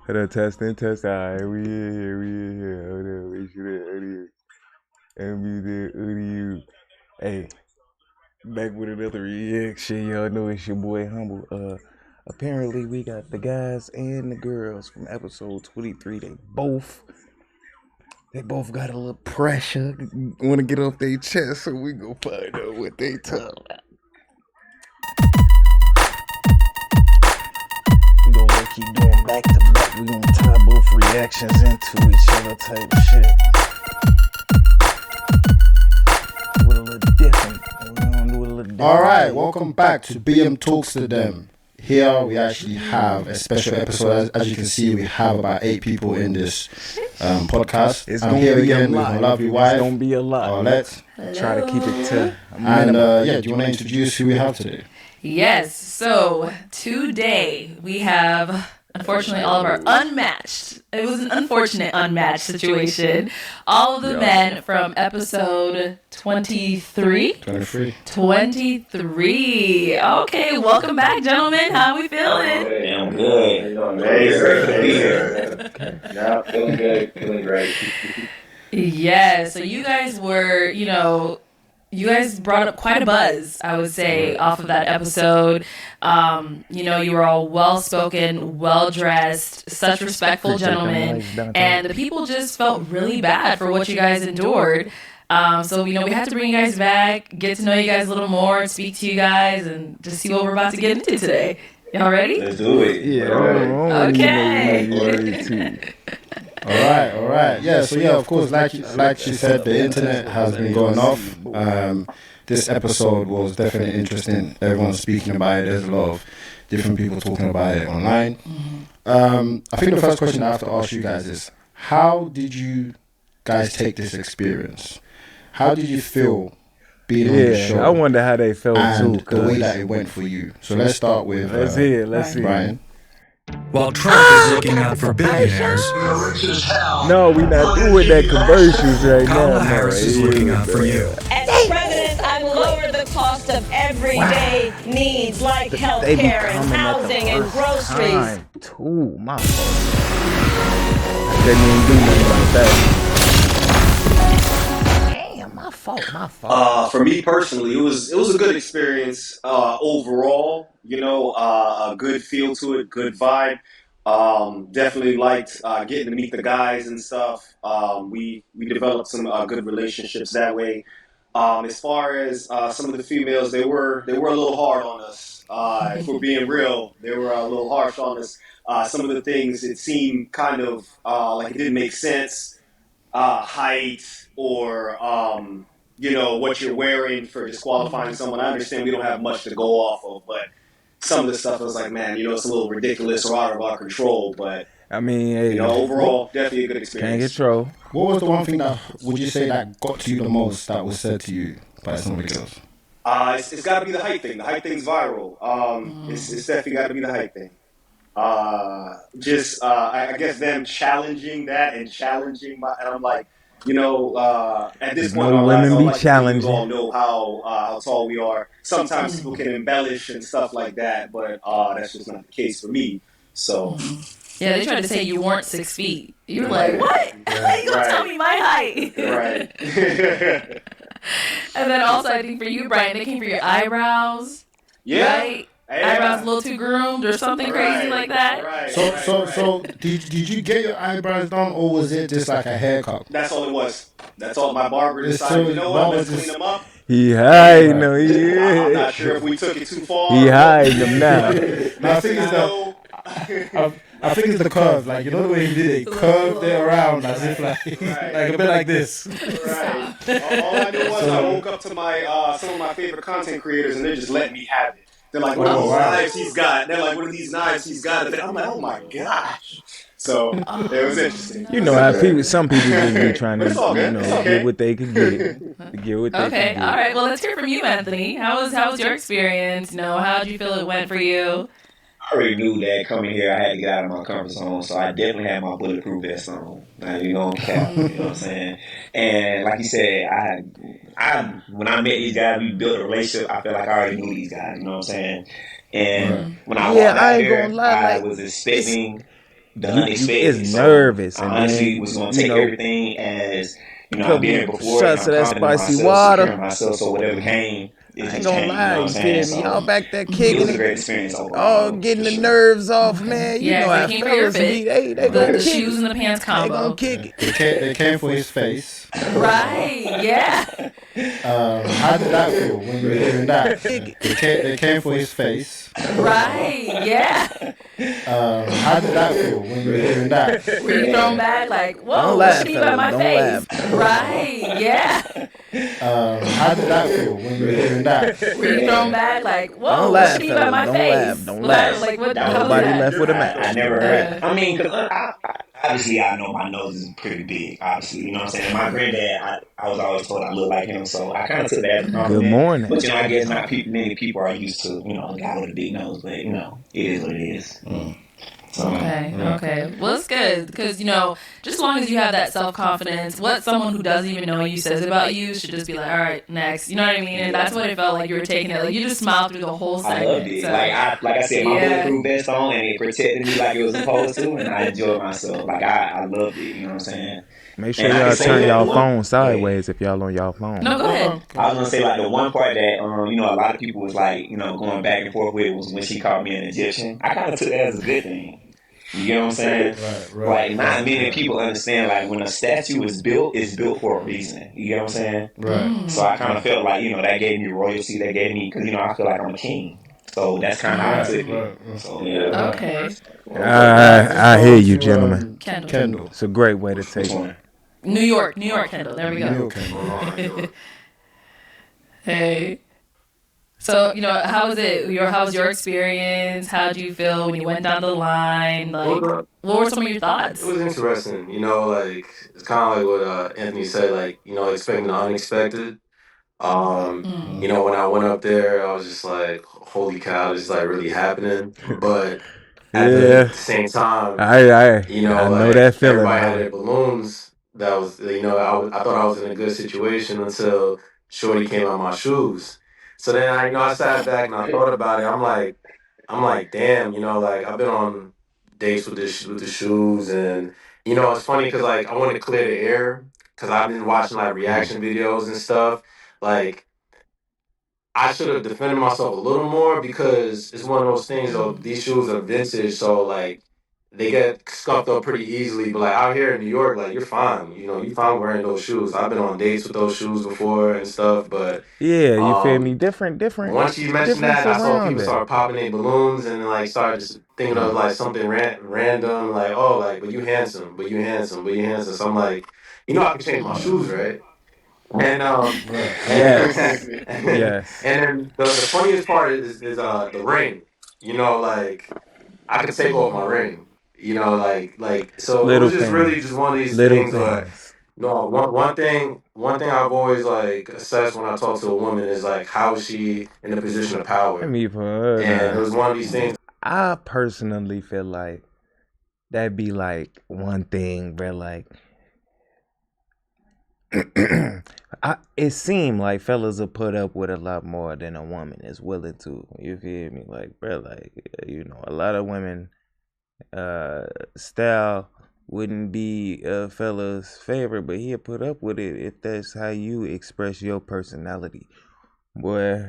Testing, test. All right, we in here. Hold on, make sure that audio. Audio. Hey, back with another reaction. Y'all know it's your boy Humble. Apparently we got the guys and the girls from episode 23. They both got a little pressure. Want to get off their chest, so we go find out what they talk about. We gonna keep doing back to back. We gonna tie both reactions into each other type shit. With a little different. We gonna do a little different. All right, welcome back to BM Talks to Them. Here we actually have a special episode. As you can see, we have about 8 people in this podcast. It's I'm gonna here be again a with lot. my lovely wife. It's gonna be a lot. Arlette. Try to keep it to a And minimum. do you want to introduce who we have today? Yes, so today we have, unfortunately, all of our unmatched, it was an unfortunate unmatched situation. All of the men from episode 23. 23. 23. Okay, welcome back, gentlemen. How we feeling? Hey, I'm good. Yeah, feeling good, feeling great. Yeah, so you guys were, you guys brought up quite a buzz, I would say, off of that episode. You were all well-spoken, well-dressed, such respectful gentlemen, and the people just felt really bad for what you guys endured. So we had to bring you guys back, get to know you guys a little more, speak to you guys, and just see what we're about to get into today. Y'all ready? Let's do it. Yeah. Okay. All right. Yeah, so of course, like she said, the internet has been going off. This episode was definitely interesting. Everyone's speaking about it. There's a lot of different people talking about it online. I think the first question I have to ask you guys is, how did you guys take this experience? How did you feel being on the show? I wonder how they felt and too. the way that it went for you. So let's start with Let's see. Brian. While Trump is looking out for billionaires, No, we not doing that commercials right Kamala now. Harris is looking out for you. As president, I will lower the cost of everyday needs like health They be care and coming at the housing and first groceries. time, too. My fault. I couldn't even do nothing like that. Damn, my fault. For me personally, it was a good experience overall. A good feel to it, good vibe. Definitely liked getting to meet the guys and stuff. We developed some good relationships that way. As far as some of the females, they were a little hard on us. If we're being real, they were a little harsh on us. Some of the things, it seemed kind of like it didn't make sense. Height or what you're wearing for disqualifying someone. I understand we don't have much to go off of, but some of the stuff I was like, man, it's a little ridiculous or out of our control. But I mean, hey, overall, definitely a good can't experience. control. What was the one thing that would you say that got to you the most that was said to you by somebody else? It's got to be the height thing. The height thing's viral. It's definitely got to be the height thing. I guess them challenging that and challenging and I'm like, at this point, No women be we challenging. all know how tall we are. Sometimes people can embellish and stuff like that, but that's just not the case for me. So, Yeah, they tried to say you weren't 6 feet. You were like, what? You don't tell me my height. right. And then also, I think for you, Brian, they came for your eyebrows. Yeah. Right? Yeah. Eyebrows a little too groomed or something crazy like that. Right. So did you get your eyebrows done, or was it just like a haircut? That's all it was. That's all. My barber decided, let's clean them up. He hiding them. I'm not sure if we took it too far. He hiding them now. I think it's the curve. Like, you know the way he did it? Curved it around as if like a bit like this. Right. All I knew was I woke up to my some of my favorite content creators, and they just let me have it. They're like, what are these knives he's got? They're like, what are these knives he's got? And I'm like, oh my gosh. So it was interesting. You know how some people just be trying to, It's all good. It's okay. get what they could get. Get what they Okay, could all get. right. Well, let's hear from you, Anthony. How was your experience? How did you feel it went for you? I already knew that coming here, I had to get out of my comfort zone, so I definitely had my bulletproof vest on. Now, cap, you know what I'm saying? And like you said, when I met these guys, we built a relationship. I feel like I already knew these guys, you know what I'm saying? And when I walked out I ain't there, gonna lie, I like, was expecting the you unexpected. it's So nervous, I and honestly then was gonna you take know, everything as I've been here couple before, and shots I'm of that confident in spicy myself, secure water. in myself. So whatever came, it I ain't just gonna came. You know lie, what I'm you saying? feel me? Y'all So back there it kicking was a it, great experience all overall, getting for the sure. nerves off, Okay. man. You Yeah, know so they how came for your fellas be. fit. They gonna The kick shoes it. and the pants They gonna combo. kick it. They came for his face. Right. Yeah. How did that feel when you were doing that? Kick it. They came for his face. Right. Yeah. How did that feel when you were doing that? Were you thrown back like, Don't whoa, what laugh, she mean by fellas. my Don't face? laugh. Right. Yeah. How did that feel when you were doing that? Were you thrown back like, Don't whoa, what she laugh, mean by fellas. my Don't laugh. face? Don't How, laugh. like what? That How was was Nobody good. that? left with a I match. never heard. Okay. I mean, because obviously I know my nose is pretty big. Obviously, you know what I'm saying. My granddad, I was always told I look like him, so I kind of took that as a Good compliment. morning. But I guess not many people are used to a guy with a big nose. But it is what it is. So, Okay. Well, it's good because just as long as you have that self confidence, what someone who doesn't even know you says about you should just be like, all right, next. You know what I mean? And that's what it felt like you were taking it. Like you just smiled through the whole I segment. loved it. So, Like I said, my yeah. bulletproof vest on, and it protected me like it was supposed to, and I enjoyed myself. Like I loved it. You know what I'm saying? Make sure And I can y'all say turn that y'all the phone go ahead. sideways if y'all on y'all phone. No, go ahead. I was gonna say like the one part that a lot of people was like going back and forth with was when she called me an Egyptian. I kind of took that as a good thing. You get what I'm saying? Like not many people understand like when a statue is built, it's built for a reason. You get what I'm saying? Right. So I kind of felt like that gave me royalty. That gave me because I feel like I'm a king. So that's kind of how I took it. So yeah. Okay. I hear you, gentlemen. Kendall. It's a great way to Which take it. one? New York, Kendall. There we go. New York Kendall. Hey. So, how was it? How was your experience? How did you feel when you went down the line? Like, what were some of your thoughts? It was interesting, like it's kind of like what Anthony said, like expecting the unexpected. When I went up there, I was just like, "Holy cow, this is like really happening!" But at Yeah, the same time, I know that like feeling, everybody had man. their balloons. That was, I thought I was in a good situation until Shorty came out my shoes. So then I sat back and I thought about it. I'm like, damn, like I've been on dates with the shoes, and it's funny because like I want to clear the air because I've been watching like reaction videos and stuff. Like I should have defended myself a little more because it's one of those things. Though these shoes are vintage, so like they get scuffed up pretty easily. But like out here in New York, like you're fine. You fine wearing those shoes. I've been on dates with those shoes before and stuff, but Yeah, you feel me? Different once you mentioned that, I saw people surrounding. start popping their balloons and like started just thinking of like something random, like oh, like but you handsome, but you handsome, but you handsome. So I'm like, I can change my shoes, right? And Yes, and yes. then the funniest part is the ring. Like I could take off my ring. Like so it Little was just really things, just one of these little things. But things. no, one thing I've always like assessed when I talk to a woman is like how is she in a position of I power, mean, for her, and it was one of these things. I personally feel like that'd be like one thing, bro. Like, it seemed like fellas will put up with a lot more than a woman is willing to. You feel me? Like, bro, like a lot of women, style wouldn't be a fella's favorite, but he'll put up with it if that's how you express your personality. Boy,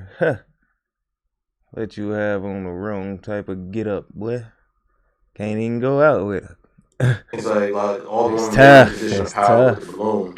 let you have on the wrong type of get up, boy. Can't even go out with her. It's like all the It's women are in a tough. position of It's power with the tough. balloon.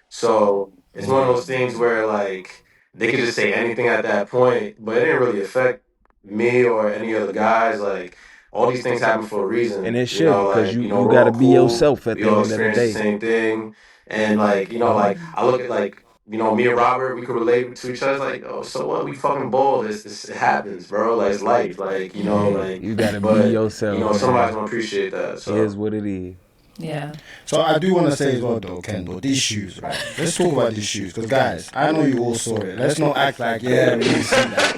So it's one of those things where like they could just say anything at that point, but it didn't really affect me or any other guys. Like all these things happen for a And reason. it shouldn't, cause Like you we're gotta all be cool. yourself at We the all end of the experience the day. same thing, and like like I look at like me and Robert, we could relate to each other. It's like, oh, so what? We fucking bald. It happens, bro. Like it's life. Like Yeah, like, you gotta be but yourself, somebody's man. gonna appreciate that. It is So. what it is. Yeah. So I do want to say as well, though, Kendall, these shoes, right? Let's talk about these shoes, because guys, I know you all saw it. Let's not act like, yeah, we didn't see that.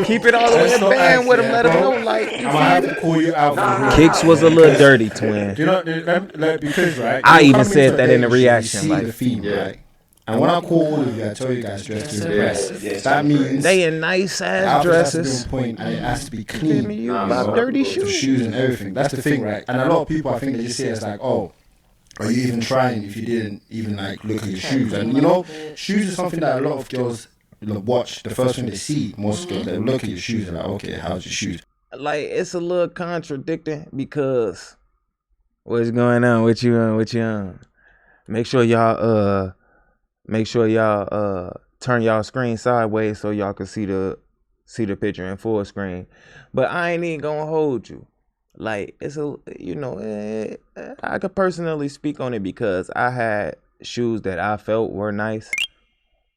Keep it all the way in band with him. Let him know, like, I'm gonna have to call you out for real. Kicks was a little dirty, twin. Do you know, because right? I you're even coming said to a that in the date, you reaction, see like, the theme, right? And when I call all of you, I tell you guys dress to impress. That means they in nice the ass outfit has to be dresses. on point and it has to be You clean. you about dirty The shoes. shoes and everything. That's the thing, right? And a lot of people, I think they just say it's like, oh, are you even trying if you didn't even like look at your shoes? And you know, shoes is something that a lot of girls watch. The first thing they see, most girls, they look at your shoes and like, okay, how's your shoes? Like it's a little contradicting because what's going on? What you on? Make sure y'all turn y'all screen sideways so y'all can see the picture in full screen. But I ain't even gonna hold you. Like it's a I could personally speak on it because I had shoes that I felt were nice.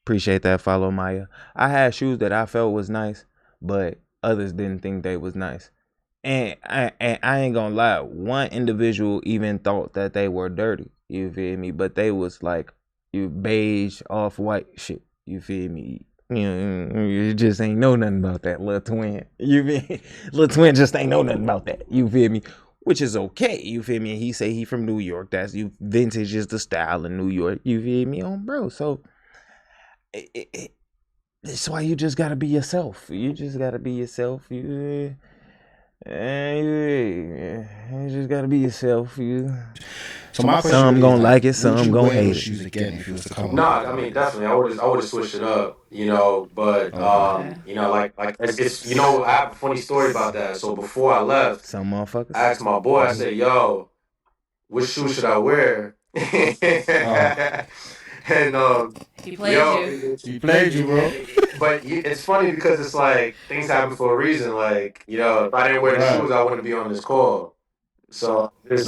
Appreciate that follow, Maya. I had shoes that I felt was nice, but others didn't think they was nice. And I ain't gonna lie, one individual even thought that they were dirty. You feel me? But they was like beige off-white shit. You feel me? You just ain't know nothing about that, little twin. You feel me? Little twin just ain't know nothing about that. You feel me? Which is okay. You feel me? He say he from New York. That's vintage is the style in New York. You feel me? Bro. So that's why you just gotta be yourself. You just gotta be yourself. You just gotta be yourself. So my question some is, gonna like it, some gonna hate it. Shoes again if you was to come. Nah, I mean definitely. I would have switched it up, But like it's I have a funny story about that. So before I left, some motherfuckers, I asked my boy. I said, "Yo, which shoe should I wear?" And he played you. He played you, bro. But it's funny because it's like things happen for a reason. Like if I didn't wear the shoes, I wouldn't be on this call. So it's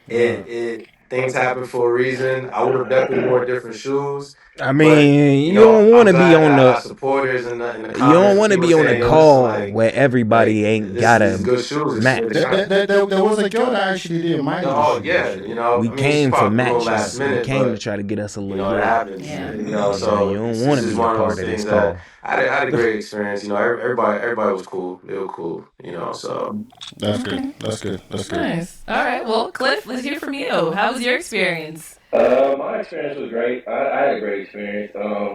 it things happen for a reason. I would have definitely wore different shoes. I mean, you don't want to be on the supporters in the comments. You don't want to be on a call where everybody ain't gotta good shoes. match. There was a girl that actually didn't mind. Oh yeah, we came for matches. Last minute, we came to try to get us a little. It happens. So you don't want to be a part of this call. I had a great experience. Everybody was cool. They were cool. So that's good. That's good. Nice. All right. Well, Cliff, let's hear from you. How was your experience? My experience was great. I had a great experience.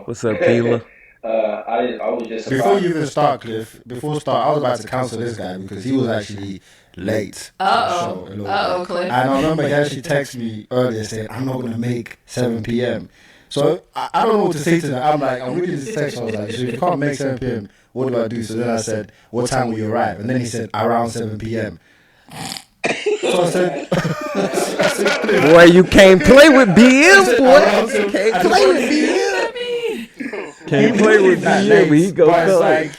What's up, Keela? I was just before you even start, Cliff. I was about to cancel this guy because he was actually late. Cliff. And I remember he actually texted me earlier saying, "I'm not gonna make 7 p.m." So I don't know what to say to that. I'm reading this text. I was like, "So if you can't make 7 p.m., what do I do?" So then I said, "What time will you arrive?" And then he said, "Around 7 p.m." So I said, "Boy, you can't play with BM, boy. Can't play with BM. Can't play with BM. He go like,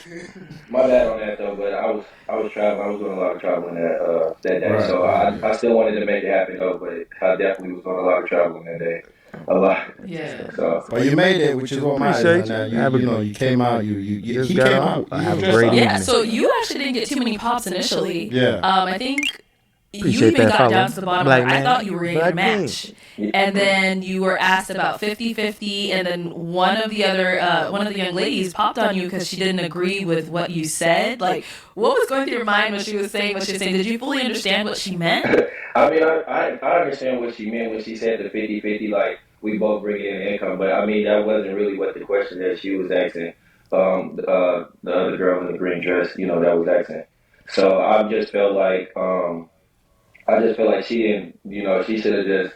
my bad on that though, but I was traveling. I was doing a lot of traveling that day. Right, so I still wanted to make it happen though, but I definitely was doing a lot of traveling that day. A lot. Yeah. So, but you made it, which is what matters. You came out. He came out. Have a great evening. Yeah. So you actually didn't get too many pops initially. Yeah. I think. Appreciate you even that got follow. down to the bottom. Black I man. thought you were in a Black match, and then you were asked about 50-50, and then one of the young ladies popped on you because she didn't agree with what you said. Like, what was going through your mind when she was saying what she was saying? Did you fully understand what she meant? I mean, I understand what she meant when she said the 50-50, like we both bring in income, but I mean that wasn't really what the question that she was asking. The other girl in the green dress, that was asking. So I just felt like she didn't, she should have just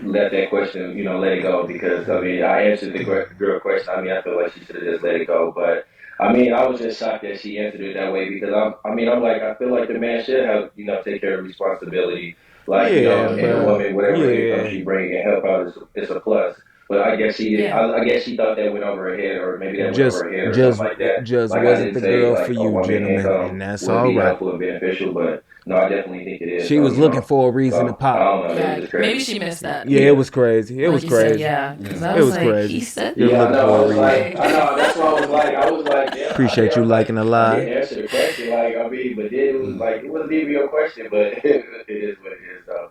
let that question, let it go because, I mean, I answered the girl question. I mean, I feel like she should have just let it go. But, I mean, I was just shocked that she answered it that way because I feel like the man should have, take care of responsibility. Like, and a woman, whatever income she brings and help out is a plus. But I guess she did. I guess she thought that went over her head, or maybe that went over her head, or something like that. Just like wasn't the girl for you, woman gentlemen, income and that's would all be right. helpful and beneficial, but no, I definitely think it is. She was looking for a reason to pop. I don't know. It was just crazy. Maybe she missed that. Yeah, it was crazy. It was crazy. Yeah, because it was crazy. He said, You're looking for a reason. I know. That's why I was like, yeah. Appreciate you liking a lie. I didn't answer the question, but then it was like it wasn't even your question, but it is what it is, though.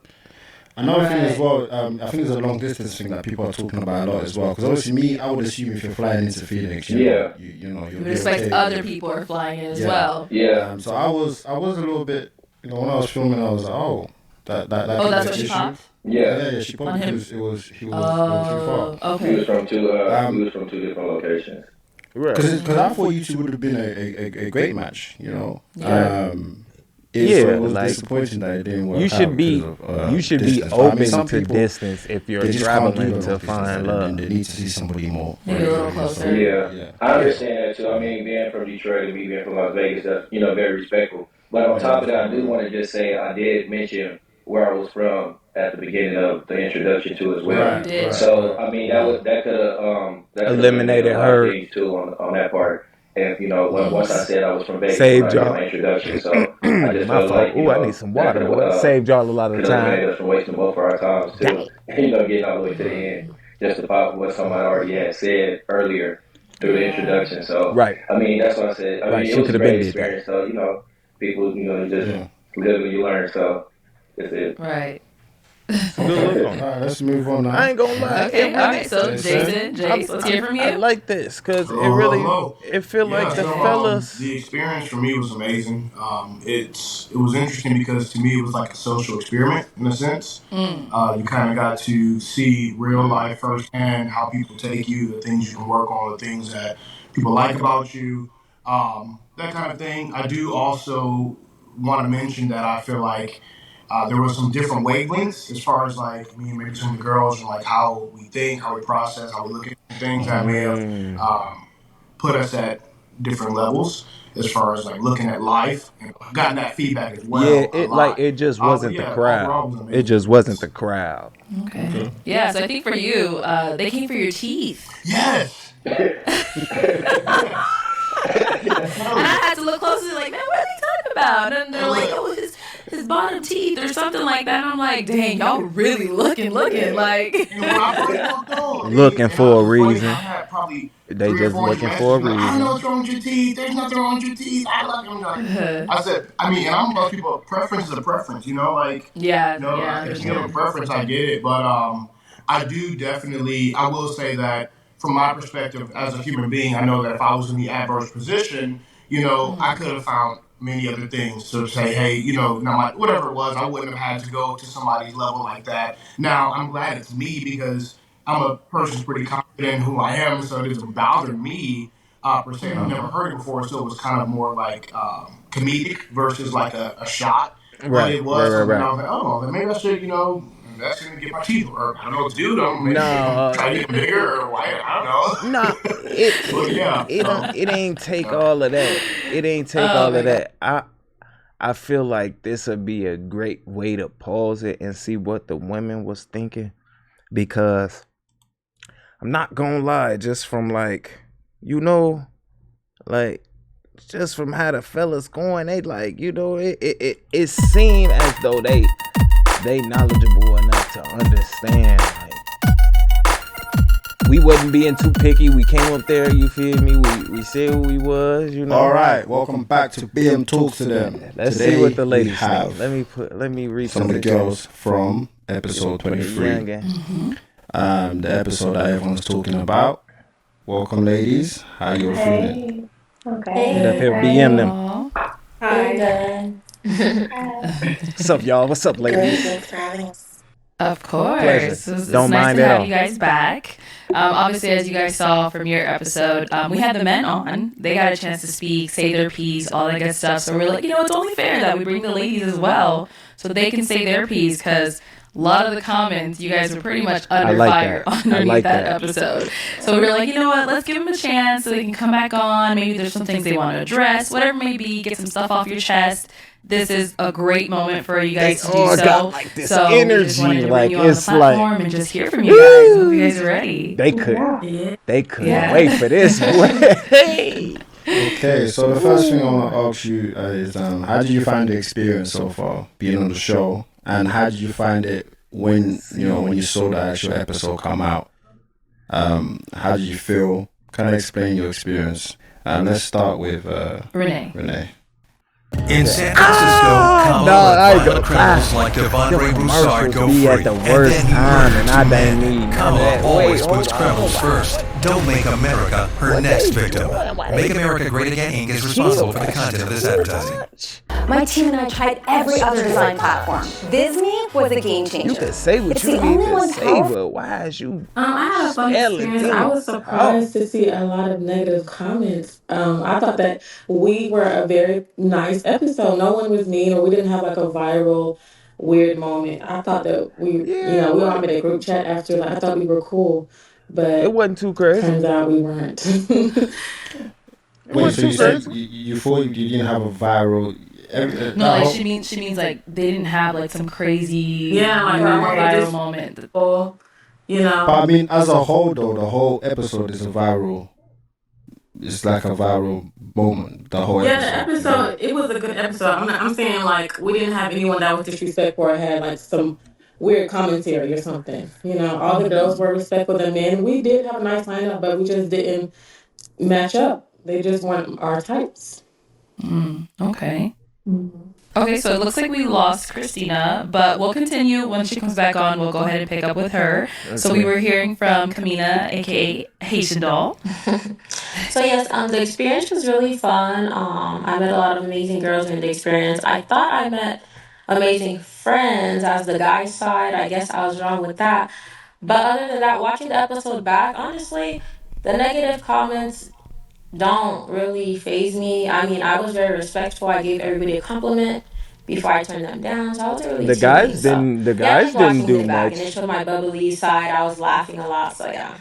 Another thing as well, I think there's a long distance thing that people are talking about a lot as well. Because obviously, I would assume if you're flying into Phoenix, you would expect other people are flying in as well. Yeah. So I was a little bit, when I was filming, I was like, oh, that that's what she popped. Yeah, she probably because he was too far. Okay. We was from two different locations. Right. Because I thought you two would have been a great match, you know. Yeah. So Yeah, it was like disappointing that it didn't work you out should be because of you should distance. be But I mean, open some to people, distance if you're they just can't do traveling that to long distance. find They love. need to see somebody more. Maybe a little closer. Yeah, I understand that too. I mean, being from Detroit and me being from Las Vegas, that's very respectful. But on top of that, I do want to just say I did mention where I was from at the beginning of the introduction too as well. You did. So I mean, that could have eliminated Eliminated a lot of her. things too on that part. And once I said I was from Vegas when Saved I did y'all. my introduction, so I just My felt fault. like Ooh, I need some that water, could boy. Saved y'all a lot of have eliminated time. us from wasting both of our times Dang. too. Getting all the way to the end just about what somebody already had said earlier through the introduction. So Right. I mean, that's what I said. I Right. mean, it She was could a have been great did that. experience. So people, you just live and you learn. So that's it. Right. Good look on it. All right, let's move on now. I ain't gonna lie. Okay. It All really, right. So Jason, Jace, let's hear from I you. like this because it Hello, really hello. it feel like the So fellas. the experience for me was amazing. It was interesting because to me it was like a social experiment in a sense. You kind of got to see real life firsthand how people take you, the things you can work on, the things that people like about you, that kind of thing. I do also want to mention that I feel like there was some different wavelengths as far as like me and maybe some of the girls and like how we think, how we process, how we look at things that may have put us at different levels as far as like looking at life and gotten that feedback as Yeah, well a it lot. just But wasn't the yeah, overall crowd. it was It just amazing. wasn't the crowd. Okay. Yeah. So I think for you, they came for your teeth. Yes. And I had to look closely, like, man, what are they talking about? And they're like, oh, his bottom teeth or something like that. And I'm like, dang, y'all really looking like. When I first walked on, Looking and for a it was funny, reason. I had probably They 3 or just 4 looking for a messages like, I don't know reason. what's wrong with your teeth. There's nothing wrong with your teeth. I love them. I said, I mean, and I'm one of those people. Preference is a preference, like Yeah. if you have a preference, I get it. But I do definitely. I will say that from my perspective as a human being, I know that if I was in the adverse position, I could have found many other things to say, hey, now whatever it was, I wouldn't have had to go to somebody's level like that. Now I'm glad it's me because I'm a person who's pretty confident in who I am, so it doesn't bother me per se. And I've never heard it before, so it was kind of more like comedic versus like a shot. But Right, it was something I right. was like, oh, then maybe I should, that's gonna get my teeth, or I don't know what to do. Maybe No, try to get them bigger, or why? I don't know. nah, But yeah, it ain't take all of that. It ain't take Oh, all my of that. I feel like this would be a great way to pause it and see what the women was thinking, because I'm not gonna lie, just from like, like just from how the fellas going, they like, it seemed as though they knowledgeable enough to understand, like, we wasn't being too picky. We came up there, you feel me? We said who we was, All right, welcome back to BM Talks to Them. Let's Today see what the ladies we think. have Let me read some of the girls from episode 23. The episode that everyone's talking about. Welcome, ladies. How you feeling? Okay. Get up here, BM them. Hi. What's up, y'all? What's up, ladies? Thanks for having us. Of course. Pleasure. It's Don't nice mind to at have all. you guys back. Obviously, as you guys saw from your episode, we had the men on. They got a chance to speak, say their piece, all that good stuff. So we're like, it's only fair that we bring the ladies as well so they can say their piece, because a lot of the comments, you guys were pretty much under fire underneath that episode. So we were like, you know what, let's give them a chance so they can come back on. Maybe there's some things they want to address, whatever it may be, get some stuff off your chest. This is a great moment for you guys to do so. Got like this so energy, we just wanted to bring like you on the it's platform like and just hear from you guys. Hope you guys are ready. they couldn't wait for this. Okay, so the first thing I want to ask you is, how did you find the experience so far being on the show, and how did you find it when you saw the actual episode come out? How did you feel? Kind of explain your experience. Let's start with Renee. In San Francisco, Kamala criminals like Devon Ray Broussard go free, at the worst and then he time, and I murders two didn't men. need none of Kamala that. always Wait, puts hold on. criminals first. Don't make America her next victim. Make America Great Again Inc. is responsible for the content of this advertising. My team and I tried every other design platform. Visme was a game changer. You could say what It's you the need only to one say, powerful. but why is you I had a fun spelling experience. I things was surprised to see a lot of negative comments. I thought that we were a very nice episode. No one was mean, or we didn't have like a viral weird moment. I thought that we all made a group chat after. Like, I thought we were cool, It but wasn't too crazy. turns out we weren't. Wait, so you said you thought you didn't have a viral? No, like she means like they didn't have like some crazy viral viral moment. But I mean, as a whole, though, the whole episode is a viral. It's like a viral moment. The whole episode. The episode, it was a good episode. I'm saying like we didn't have anyone that was disrespectful or had like some weird commentary or something. All the girls were respectful. The men, we did have a nice lineup, but we just didn't match up. They just weren't our types. Okay. Okay, so it looks like we lost Christina, but we'll continue when she comes back on. We'll go ahead and pick up with her. So we were hearing from Kamina, aka Haitian Doll. So yes, the experience was really fun. I met a lot of amazing girls in the experience. I thought I met amazing friends as the guy side. I guess I was wrong with that. But other than that, watching the episode back, honestly, the negative comments don't really faze me. I mean, I was very respectful. I gave everybody a compliment before I turned them down. So I wasn't really The guys teasing, didn't. The guys didn't do it back, much. and it showed my bubbly side. I was laughing a lot. So yeah.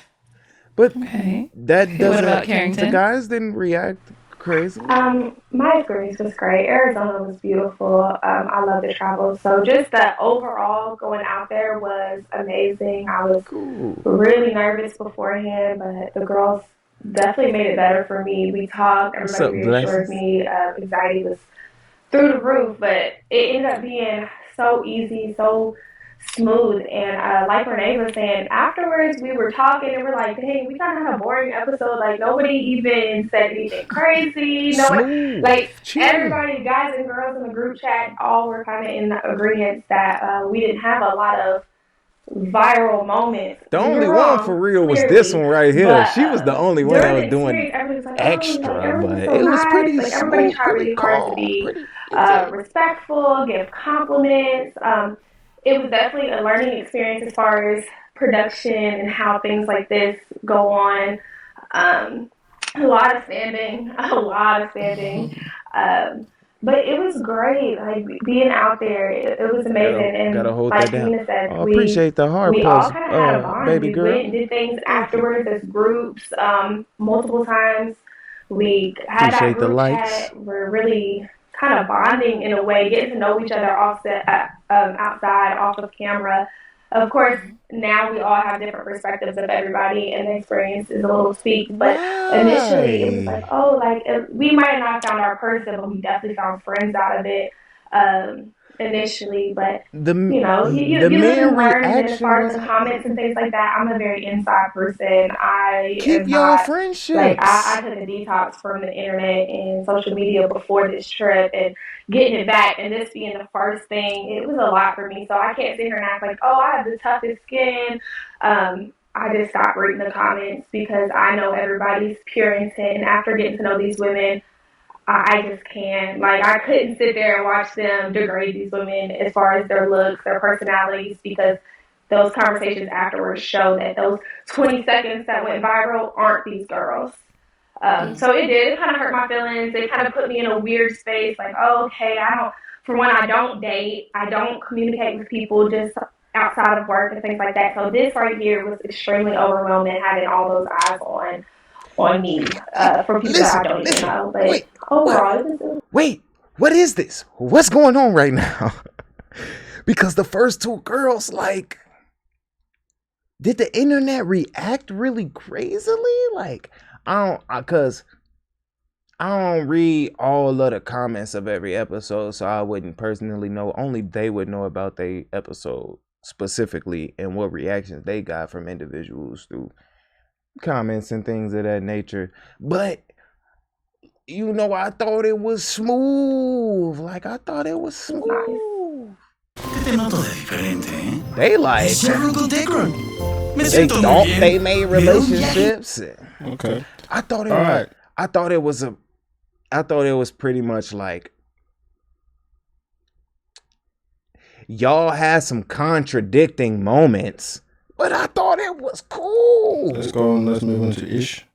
But that doesn't. What about Carrington? The guys didn't react crazy. My experience was great. Arizona was beautiful. I love the travel. So just the overall going out there was amazing. I was really nervous beforehand, but the girls definitely made it better for me. We talked. Everybody reassured me. Anxiety was through the roof, but it ended up being so easy, so smooth. And like Renee was saying, afterwards we were talking and we're like, dang, we kind of had a boring episode. Like nobody even said anything crazy. Everybody, guys and girls in the group chat, all were kind of in the agreement that we didn't have a lot of viral moments. The only one for real was this one right here. But, she was the only one that was doing extra, but it was pretty smooth, everybody tried really hard to be respectful, give compliments. It was definitely a learning experience as far as production and how things like this go on. A lot of standing. But it was great, like being out there. It was amazing. And like Nina said, we appreciate the hard we post, all kind of had a bond. baby We girl. went and did things afterwards as groups, multiple times. We had that group chat. We're really kind of bonding in a way, getting to know each other outside, off of camera. Of course, now we all have different perspectives of everybody, and the experience is a little tweaked. But initially, it was like, we might have not found our person, but we definitely found friends out of it initially. But you live and learn. And as far as the comments and things like that, I'm a very inside person. Keep your friendships. Like I took a detox from the internet and social media before this trip, and getting it back, and this being the first thing, it was a lot for me. So I can't sit here and act like, oh, I have the toughest skin. I just stopped reading the comments because I know everybody's pure intent. And after getting to know these women, I just can't. Like, I couldn't sit there and watch them degrade these women as far as their looks, their personalities, because those conversations afterwards show that those 20 seconds that went viral aren't these girls. So it did. It kind of hurt my feelings. It kind of put me in a weird space. Like, oh, okay, I don't date. I don't communicate with people just outside of work and things like that. So this right here was extremely overwhelming, having all those eyes on me for people that I don't even know. But overall, wait, what is this? What's going on right now? Because the first two girls, like, did the internet react really crazily? Like, because I don't read all of the comments of every episode, so I wouldn't personally know. Only they would know about the episode specifically and what reactions they got from individuals through comments and things of that nature. But I thought it was smooth. Like, I thought it was smooth. They like they thought they made relationships. Okay. I thought it was pretty much like y'all had some contradicting moments, but I thought it was cool. Let's go on. Let's move on to Ish.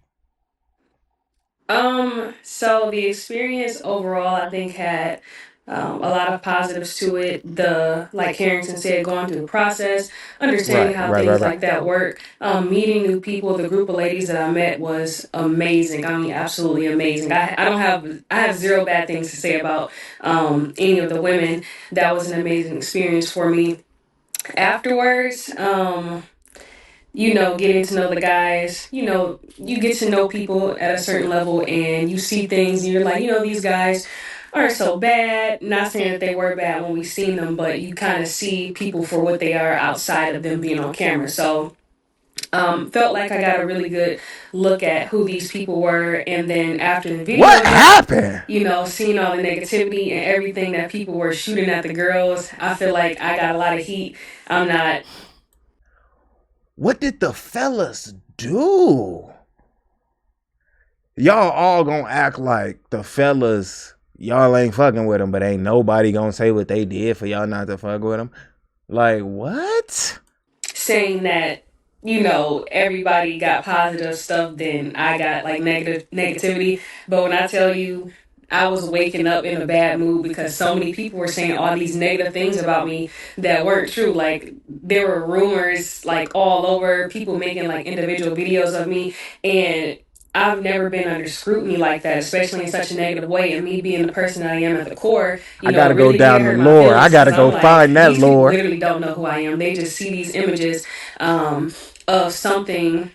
So the experience overall, I think, had a lot of positives to it. Like Harrington said, going through the process, understanding how things like that work, meeting new people. The group of ladies that I met was amazing. I mean, absolutely amazing. I have zero bad things to say about any of the women. That was an amazing experience for me. Afterwards, getting to know the guys, you get to know people at a certain level and you see things and you're like, these guys aren't so bad. Not saying that they were bad when we seen them, but you kind of see people for what they are outside of them being on camera. So, felt like I got a really good look at who these people were. And then after the video, what happened? Seeing all the negativity and everything that people were shooting at the girls, I feel like I got a lot of heat. I'm not. What did the fellas do? Y'all all gonna act like the fellas, y'all ain't fucking with them, but ain't nobody gonna say what they did for y'all not to fuck with them. Like, what? Saying that, everybody got positive stuff, then I got like negativity. But when I tell you, I was waking up in a bad mood because so many people were saying all these negative things about me that weren't true. Like there were rumors like all over, people making like individual videos of me, and I've never been under scrutiny like that, especially in such a negative way. And me being the person that I am at the core, I gotta really go down the hurt my lore. I feelings gotta because go I'm like, find that these people lore. literally don't know who I am. They just see these images of something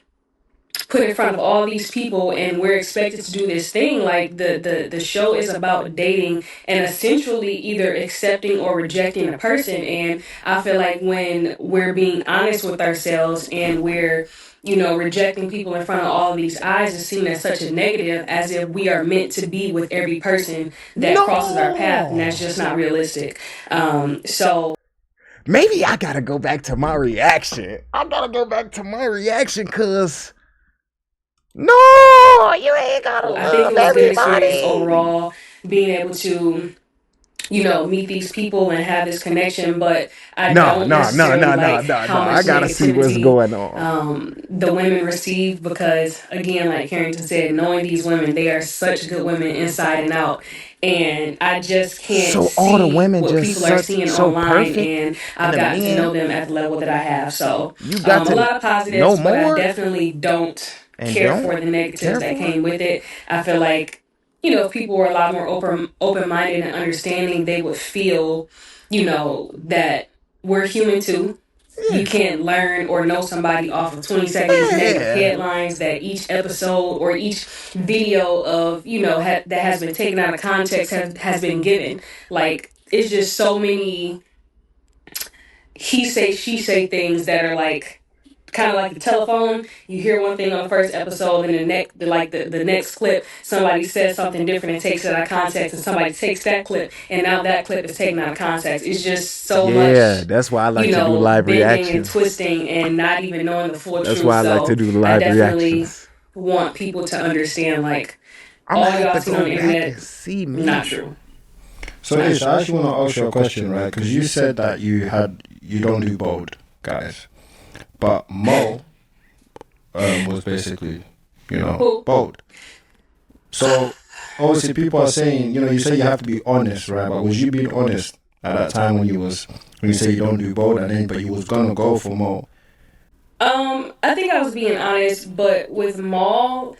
put in front of all these people, and we're expected to do this thing. Like the show is about dating and essentially either accepting or rejecting a person. And I feel like when we're being honest with ourselves and we're rejecting people in front of all of these eyes is seen as such a negative, as if we are meant to be with every person that crosses our path, and that's just not realistic. So maybe I gotta go back to my reaction. Cause no, you ain't gotta I think love it was a good experience everybody. overall, being able to meet these people and have this connection, but I don't necessarily like how much I gotta see what's negativity going on. the women receive because, again, like Carrington said, knowing these women, they are such good women inside and out. And I just can't So all the see women what just people are seeing so online, perfect, and and I've the gotten to know men them at the level that I have. So, you got a to lot of know positives, but I more definitely don't and care don't for the negatives care that for. came with it. I feel like if people were a lot more open minded and understanding, they would feel, that we're human too. You can't learn or know somebody off of 20 seconds negative Yeah. headlines that each episode or each video of, that has been taken out of context has been given. Like, it's just so many he say, she say things that are like, kind of like the telephone. You hear one thing on the first episode, and the next clip, somebody says something different and takes it out of context, and somebody takes that clip, and now that clip is taken out of context. It's just so Yeah, much, that's why I like to do live bending and reactions. twisting and not even knowing the full That's truth. why I like to So do the I live definitely reactions. want people to understand, like, I'm gonna all have y'all to seen on go the back internet, and see not me. true. So Ish, I actually want to ask you a question, right? Because you said that you don't do bold, guys, but Mo was basically, bold. So obviously people are saying, you say you have to be honest, right? But was you being honest at that time when you say you don't do bold, and then but you was gonna go for Mo? I think I was being honest, but with Maul,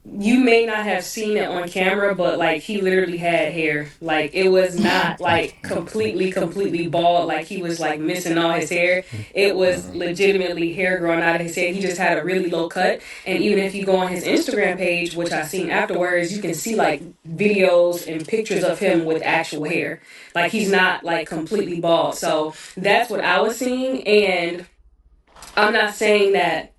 you may not have seen it on camera, but like he literally had hair. Like it was not like completely bald, like he was like missing all his hair. It was legitimately hair growing out of his head. He just had a really low cut. And even if you go on his Instagram page, which I seen afterwards, you can see like videos and pictures of him with actual hair. Like he's not like completely bald. So that's what I was seeing. And I'm not saying that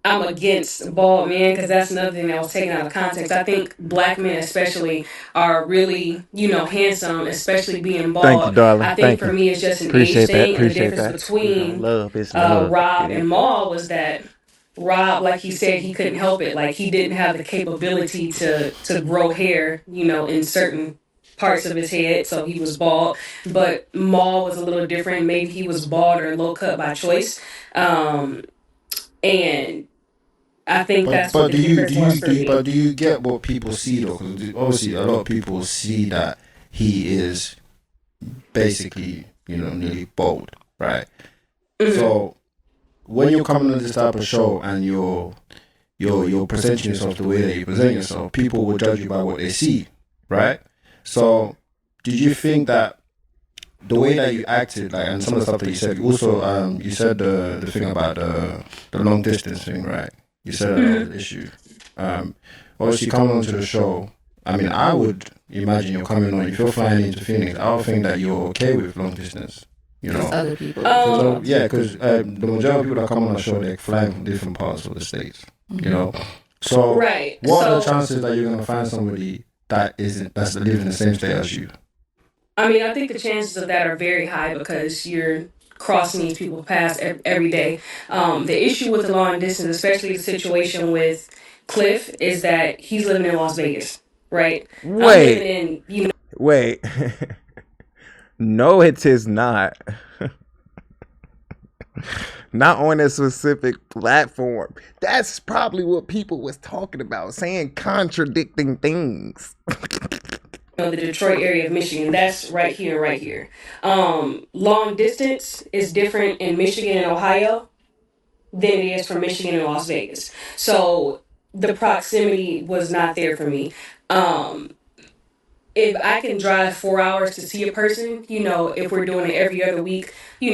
I'm against bald men, because that's another thing that was taken out of context. I think black men especially are really, handsome, especially being Thank you, bald. darling. I think Thank for you. me it's just an age Appreciate that. thing, and the Appreciate difference that. between Love is love. Rob and Maul was that Rob, like he said, he couldn't help it. Like he didn't have the capability to grow hair, in certain parts of his head, so he was bald. But Maul was a little different. Maybe he was bald or low cut by choice. And I think that's what But the difference was for me. do you get what people see though? Because obviously a lot of people see that he is basically, nearly bald, right? Mm-hmm. So when you're coming on this type of show and you're presenting yourself the way that you present yourself, people will judge you by what they see, right? So did you think that the way that you acted, like, and some of the stuff that you said, also, you said the thing about the long distance thing, right? You said that was an issue. Obviously, coming onto the show, I mean, I would imagine you're coming on, if you're flying into Phoenix, I would think that you're okay with long distance, Other people. So, yeah, because the majority of people that come on the show, they're flying from different parts of the States, So, Right. what are the chances that you're going to find somebody that's living in the same state as you? I mean, I think the chances of that are very high because you're crossing these people paths every day. The issue with the long distance, especially the situation with Cliff, is that he's living in Las Vegas, right? I'm living in, Wait. No, it is not. Not on a specific platform. That's probably what people was talking about, saying contradicting things. the Detroit area of Michigan. That's right here, right here. Long distance is different in Michigan and Ohio than it is from Michigan and Las Vegas. So the proximity was not there for me. If I can drive 4 hours to see a person, if we're doing it every other week, 2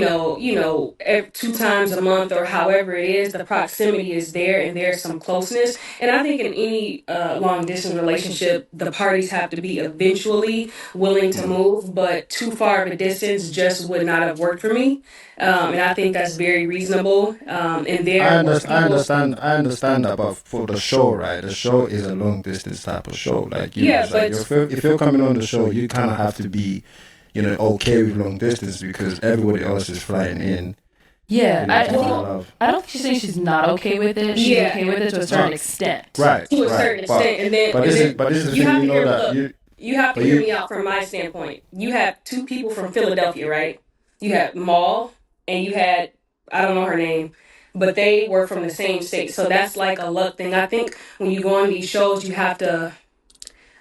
times a month or however it is, the proximity is there and there's some closeness. And I think in any long distance relationship, the parties have to be eventually willing to move, but too far of a distance just would not have worked for me. And I think that's very reasonable. And there were people. I understand that, but for the show, right? The show is a long distance type of show. Like, Yeah, but if you're coming on the show, you kind of have to be, okay with long distance because everybody else is flying in. Yeah, I don't think she's saying she's not okay with it. She's okay with it to a certain extent. Right. To a certain extent, and then you have to hear. You have to hear me out from my standpoint. You have two people from Philadelphia, right? You had Maul, and you had, I don't know her name, but they were from the same state. So that's like a luck thing. I think when you go on these shows, you have to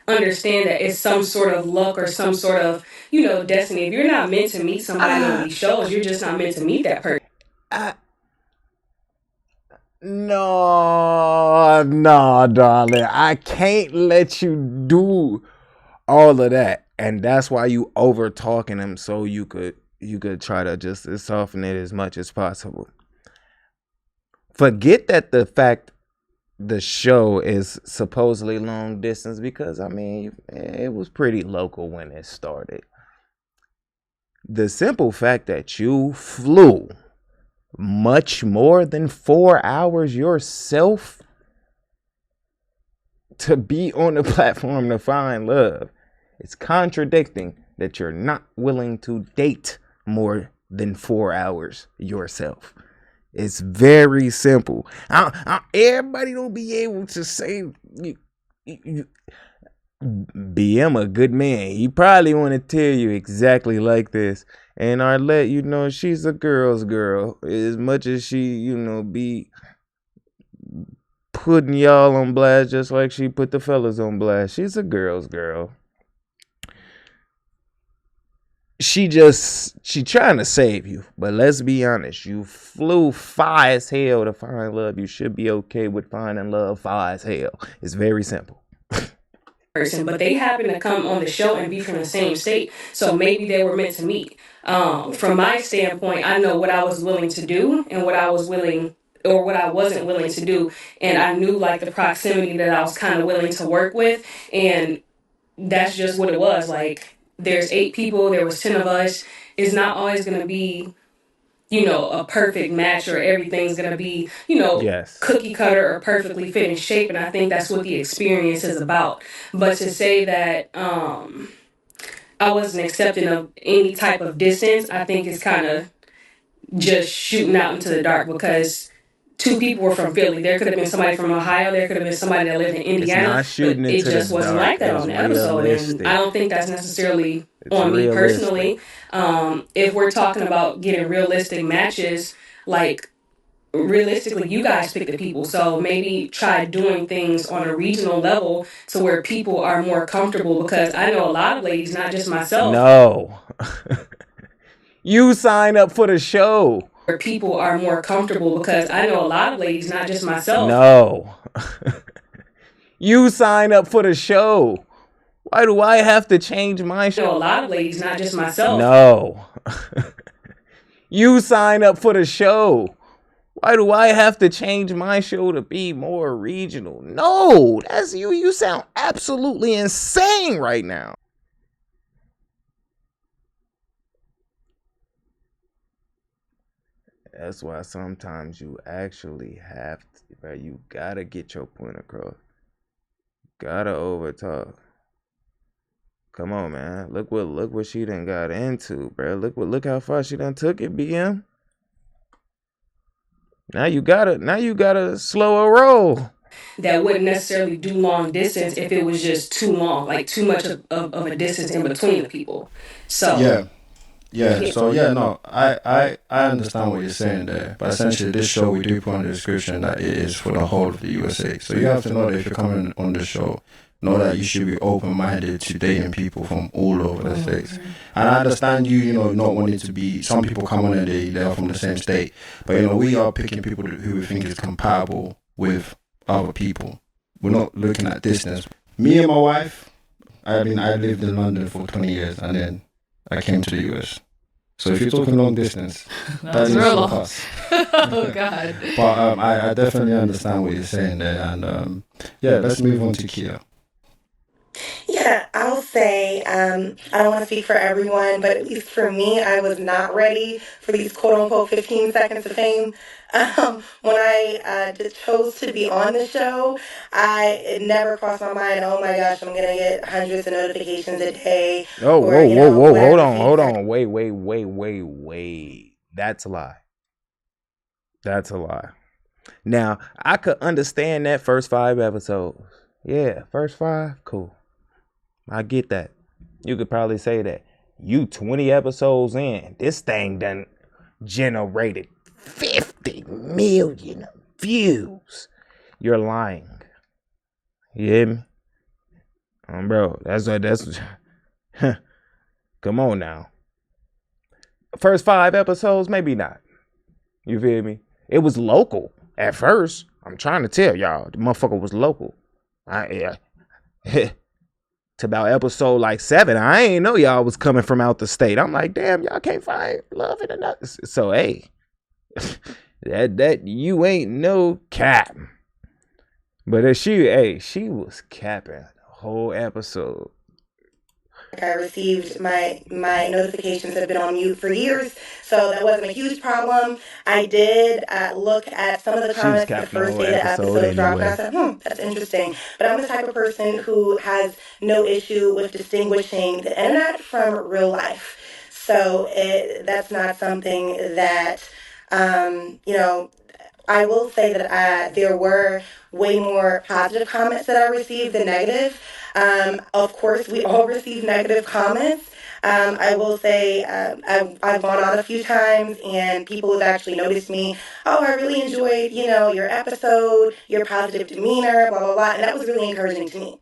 understand that it's some sort of luck or some sort of, destiny. If you're not meant to meet somebody on these shows, you're just not meant to meet that person. No, darling. I can't let you do all of that. And that's why you over talking him, so you could try to just soften it as much as possible. Forget that the fact the show is supposedly long distance, because I mean it was pretty local when it started. The simple fact that you flew much more than 4 hours yourself to be on the platform to find love, it's contradicting that you're not willing to date more than 4 hours yourself. It's very simple. Everybody don't be able to say BM a good man. He probably want to tell you exactly like this, and I let you know she's a girl's girl. As much as she, be putting y'all on blast just like she put the fellas on blast. She's a girl's girl. She trying to save you, but let's be honest, you flew far as hell to find love. You should be okay with finding love far as hell. It's very simple. Person, but they happen to come on the show and be from the same state, so maybe they were meant to meet. From my standpoint, I know what I was willing to do and what I was willing or what I wasn't willing to do, and I knew like the proximity that I was kind of willing to work with, and that's just what it was. Like, there's 8 people, there was 10 of us. It's not always going to be, a perfect match or everything's going to be, Yes. cookie cutter or perfectly fit in shape. And I think that's what the experience is about. But to say that I wasn't accepting of any type of distance, I think is kind of just shooting out into the dark, because two people were from Philly. There could have been somebody from Ohio. There could have been somebody that lived in Indiana. It's not shooting but it into the just wasn't dark. like that It's on the episode. realistic. And I don't think that's necessarily It's on me realistic. personally. If we're talking about getting realistic matches, like realistically, you guys pick the people. So maybe try doing things on a regional level to where people are more comfortable. Because I know a lot of ladies, not just myself. No. You sign up for the show. Where people are more comfortable, because I know a lot of ladies, not just myself. No. You sign up for the show. Why do I have to change my show? I know a lot of ladies, not just myself. No. You sign up for the show. Why do I have to change my show to be more regional? No, that's you. You sound absolutely insane right now. That's why sometimes you actually have to, bro. You gotta get your point across. Gotta overtalk. Come on, man. Look what she done got into, bro. Look how far she done took it, BM. Now you gotta slow a roll. That wouldn't necessarily do long distance if it was just too long, like too much of a distance in between the people. So Yeah. So no, I understand what you're saying there, but essentially this show we do put on the description that it is for the whole of the USA. So you have to know that if you're coming on the show, know that you should be open-minded to dating people from all over the states. And I understand you know, not wanting to be. Some people come on and they are from the same state, but you know, we are picking people who we think is compatible with other people. We're not looking at distance. Me and my wife, I lived in London for 20 years, and then I came to the US. So if you're talking long distance, that is for us. Oh God. But I definitely understand what you're saying there, and let's move on to Kia. Yeah, I'll say I don't want to speak for everyone, but at least for me, I was not ready for these quote unquote 15 seconds of fame. When I just chose to be on the show, it never crossed my mind, oh my gosh, I'm going to get hundreds of notifications a day. Oh, or, whoa. whatever Hold feedback. on. Wait. That's a lie. Now, I could understand that first 5 episodes. Yeah, first 5, cool. I get that. You could probably say that. You 20 episodes in, this thing done generated 50 million views. You're lying. You hear me? Bro, that's come on now. First 5 episodes, maybe not. You feel me? It was local at first. I'm trying to tell y'all, the motherfucker was local. To about episode like 7, I ain't know y'all was coming from out the state. I'm like, damn, y'all can't find love in the So hey, that you ain't no cap. But she was capping the whole episode. I received my notifications have been on mute for years, so that wasn't a huge problem. I did look at some of the comments the first day the episode dropped, and I said, that's interesting. But I'm the type of person who has no issue with distinguishing the internet from real life. So that's not something that, I will say that there were way more positive comments that I received than negative. Of course, we all receive negative comments. I will say I've gone on a few times and people have actually noticed me. Oh, I really enjoyed, your episode, your positive demeanor, blah, blah, blah. And that was really encouraging to me.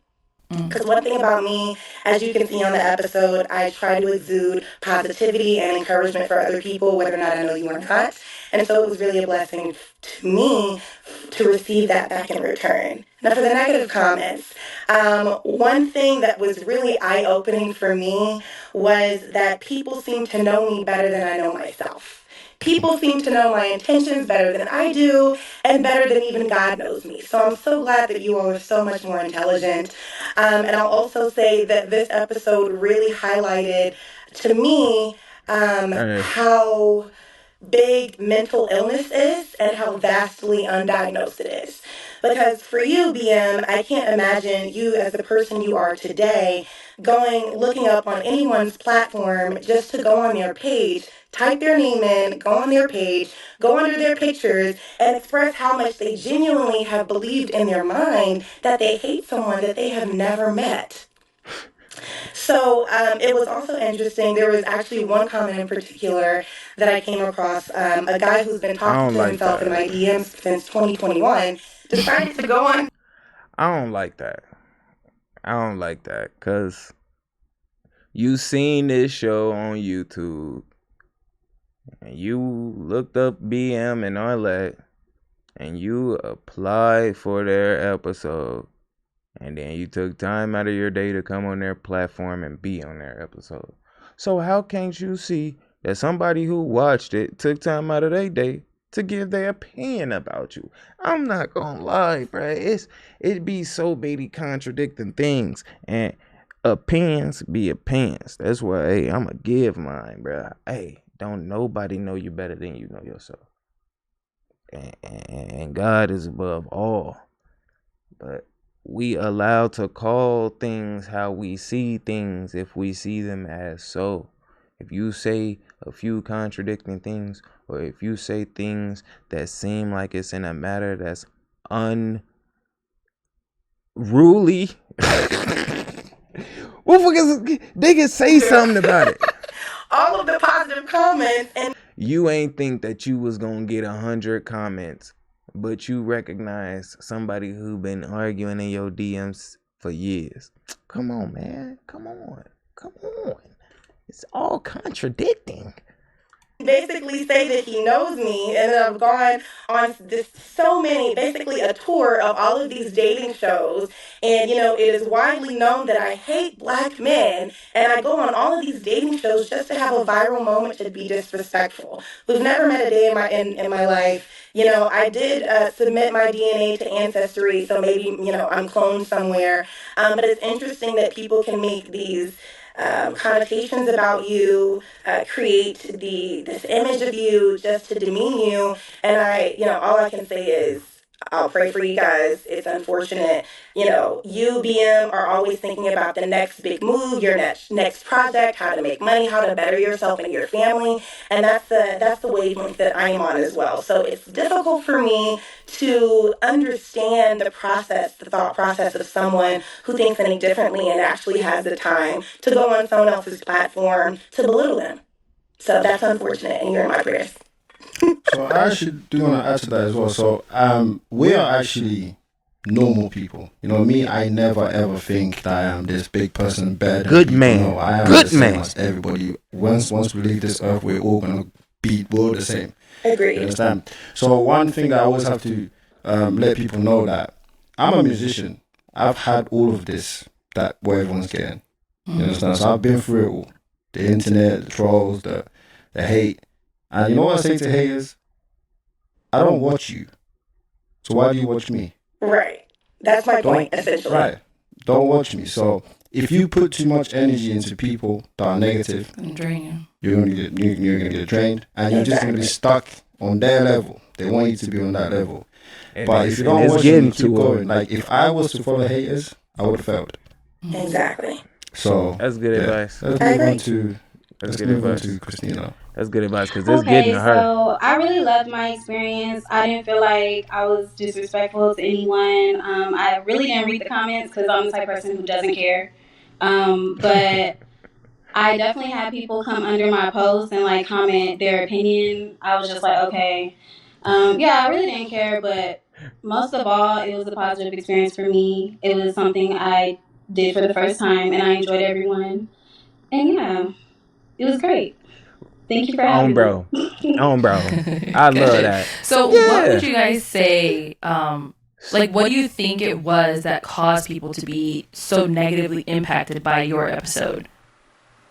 Because one thing about me, as you can see on the episode, I try to exude positivity and encouragement for other people, whether or not I know you or not. And so it was really a blessing to me to receive that back in return. Now, for the negative comments, one thing that was really eye-opening for me was that people seem to know me better than I know myself. People seem to know my intentions better than I do, and better than even God knows me. So I'm so glad that you all are so much more intelligent. And I'll also say that this episode really highlighted to me how big mental illness is and how vastly undiagnosed it is. Because for you, BM, I can't imagine you as the person you are today looking up on anyone's platform just to go on their page, type their name in, go on their page, go under their pictures, and express how much they genuinely have believed in their mind that they hate someone that they have never met. So it was also interesting. There was actually one comment in particular that I came across. A guy who's been talking to himself in my DMs since 2021 decided to go on. I don't like that. I don't like that because you seen this show on YouTube and you looked up BM and all that and you applied for their episode and then you took time out of your day to come on their platform and be on their episode. So how can't you see that somebody who watched it took time out of their day to give their opinion about you? I'm not gonna lie, bruh. It be so many contradicting things, and opinions be opinions. That's why, hey, I'ma give mine, bruh. Hey, don't nobody know you better than you know yourself. And God is above all. But we allowed to call things how we see things if we see them as so. If you say a few contradicting things, or if you say things that seem like it's in a matter that's unruly, they can say something about it. All of the positive comments, and you ain't think that you was gonna get 100 comments, but you recognize somebody who been arguing in your DMs for years. Come on, man. Come on. It's all contradicting. Basically say that he knows me, and then I've gone on basically a tour of all of these dating shows, and it is widely known that I hate black men, and I go on all of these dating shows just to have a viral moment to be disrespectful. We've never met a day in my life. I did submit my DNA to Ancestry, so maybe I'm cloned somewhere. But it's interesting that people can make these connotations about you, create this image of you just to demean you. And all I can say is, I'll pray for you guys. It's unfortunate. You, BM, are always thinking about the next big move, your next project, how to make money, how to better yourself and your family. And that's the wavelength that I'm on as well. So it's difficult for me to understand the thought process of someone who thinks any differently and actually has the time to go on someone else's platform to belittle them. So that's unfortunate, and you're in my prayers. So I actually do want to add to that as well. So we are actually normal people. Me, I never ever think that I am this big person, better than people. Man. No, I am Good the same man. as everybody. Once we leave this earth, we're all gonna we're all the same. Agreed. You understand? So one thing that I always have to let people know that I'm a musician. I've had all of this that what everyone's getting. You understand? So I've been through it all. The internet, the trolls, the hate. And you know what I say to haters? I don't watch you. So why do you watch me? Right. That's my point, essentially. Right. Don't watch me. So if you put too much energy into people that are negative, drain you're gonna get drained, and you're just gonna be stuck on their level. They want you to be on that level. But if you don't watch me, keep going. Like if I was to follow haters, I would have failed. Exactly. So that's good advice. Let's move on to Christina. That's good advice because it's getting to her. So I really loved my experience. I didn't feel like I was disrespectful to anyone. I really didn't read the comments because I'm the type of person who doesn't care. But I definitely had people come under my post and like comment their opinion. I was just like, okay. I really didn't care, but most of all, it was a positive experience for me. It was something I did for the first time, and I enjoyed everyone. And it was great. Thank you for having me. Bro. I love that. So what would you guys say, what do you think it was that caused people to be so negatively impacted by your episode?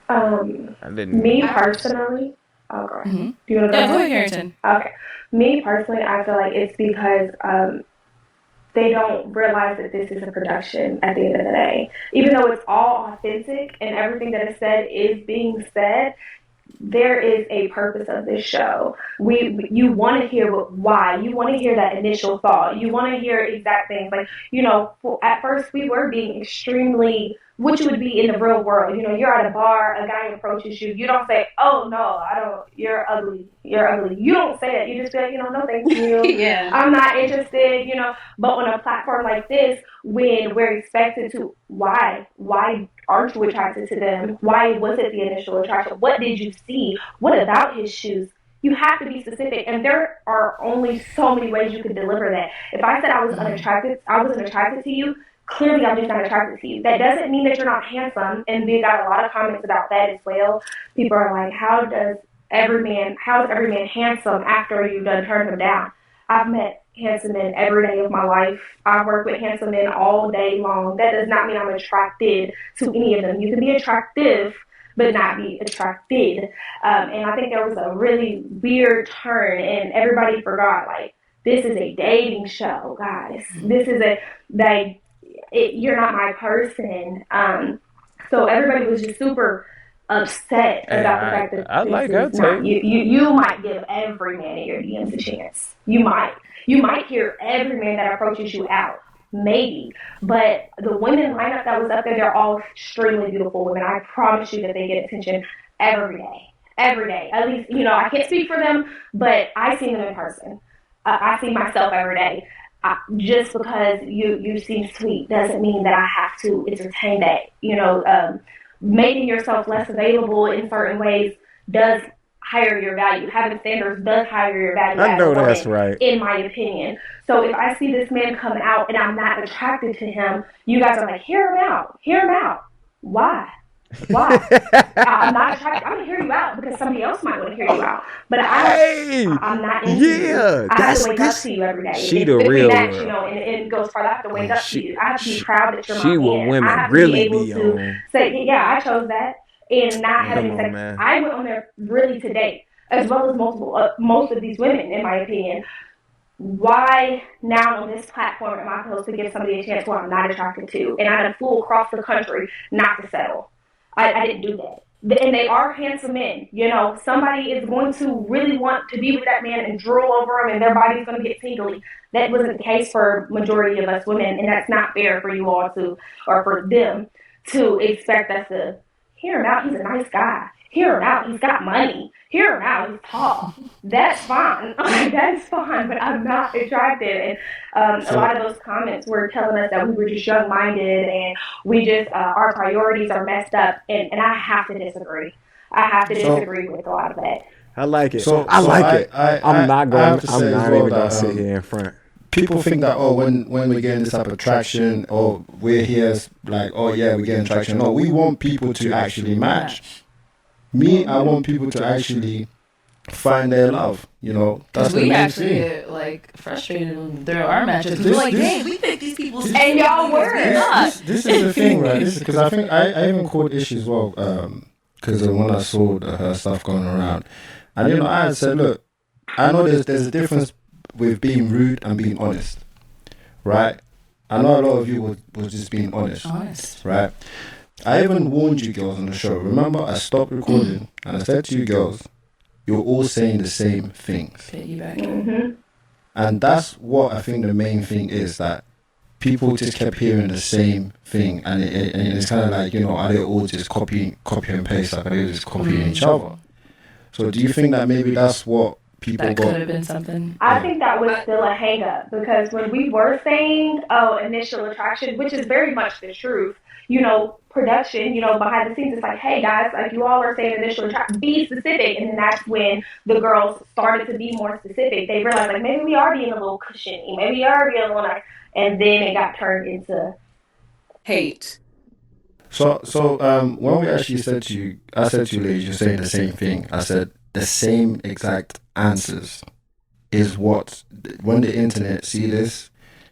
Me personally, oh, go ahead. Mm-hmm. Do you want to go ahead, Harrington? Okay. Me personally, I feel like it's because they don't realize that this is a production at the end of the day. Even though it's all authentic and everything that is said is being said, there is a purpose of this show. You want to hear why. You want to hear that initial thought. You want to hear exact things. Like, at first we were being extremely, which would be in the real world. You're at a bar, a guy approaches you. You don't say, "Oh no, I don't. You're ugly. You're ugly." You don't say that. You just say, "No, thank you. Yeah. I'm not interested." But on a platform like this, when we're expected to, why aren't you attracted to them? Why was it the initial attraction? What did you see? What about his shoes? You have to be specific, and there are only so many ways you can deliver that. If I said I wasn't attracted to you, clearly I'm just not attracted to you. That doesn't mean that you're not handsome, and we got a lot of comments about that as well. People are like, how is every man handsome after you've done turned him down? I've met handsome men every day of my life. I work with handsome men all day long. That does not mean I'm attracted to any of them. You can be attractive, but not be attracted. And I think there was a really weird turn, and everybody forgot, like, this is a dating show, guys. This is you're not my person. So everybody was just super upset about the fact that I this like her is not take. you might give every man in your DMs a chance. You might hear every man that approaches you out, maybe. But the women lineup that was up there, they're all extremely beautiful women. I promise you that they get attention every day. Every day. At least, I can't speak for them, but I see them in person. I see myself every day. Just because you seem sweet doesn't mean that I have to entertain that. Making yourself less available in certain ways does higher your value. Having standards does higher your value I as know a woman, that's right. in my opinion. So if I see this man come out and I'm not attracted to him, you guys are like, hear him out. Why? I'm not attracted. I'm gonna hear you out because somebody else might want to hear you out. But I'm not into you. I have to wake up to you every day. She If the we real match, girl. and it goes further, I have to wake up to you. I have to be proud that you're my She what man. I women have to be really able be to on. say, yeah, I chose that, and not Come having on, sex. man. I went on there really to date, as well as most of these women, in my opinion. Why now on this platform am I supposed to give somebody a chance who I'm not attracted to? And I flew across the country not to settle. I didn't do that. And they are handsome men. Somebody is going to really want to be with that man and drool over him, and their body's going to get tingly. That wasn't the case for majority of us women, and that's not fair for you all or for them to expect us to hear him out. He's a nice guy. Hear him out. He's got money. Hear him out. He's tall. That's fine. That's fine, but I'm not attracted. And a lot of those comments were telling us that we were just young-minded and we just, our priorities are messed up. And I have to disagree. I have to disagree with a lot of that. I like it. So I like it. I'm not going. I'm not even gonna sit here in front. People think that when we're getting this type of traction, or we're here like, oh yeah, we're getting traction. No, we want people to actually match. I want people to actually find their love. That's the we main actually thing. get like frustrated when there are matches. We're like, hey, we picked these people, and y'all were not. This is the thing, right? Because I think I even called issues as well. Because when I saw her stuff going around, and I had said, look, I know there's a difference with being rude and being honest, right? I know a lot of you was just being honest, right? I even warned you girls on the show. Remember, I stopped recording and I said to you girls, you're all saying the same things. Mm-hmm. And that's what I think the main thing is, that people just kept hearing the same thing, and it's kind of like, are they all just copy and paste, like are they just copying each other? So do you think that maybe that's what people that got? could have been something. I think that was still a hang up, because when we were saying, initial attraction, which is very much the truth, production, behind the scenes, it's like, hey guys, like you all are saying initial attraction, be specific. And then that's when the girls started to be more specific. They realized, like, maybe we are being a little cushiony, maybe we are being a little nice, and then it got turned into hate. So when we actually said to you, I said to you ladies, you're saying the same thing. I said the same exact answers is what, when the internet see this,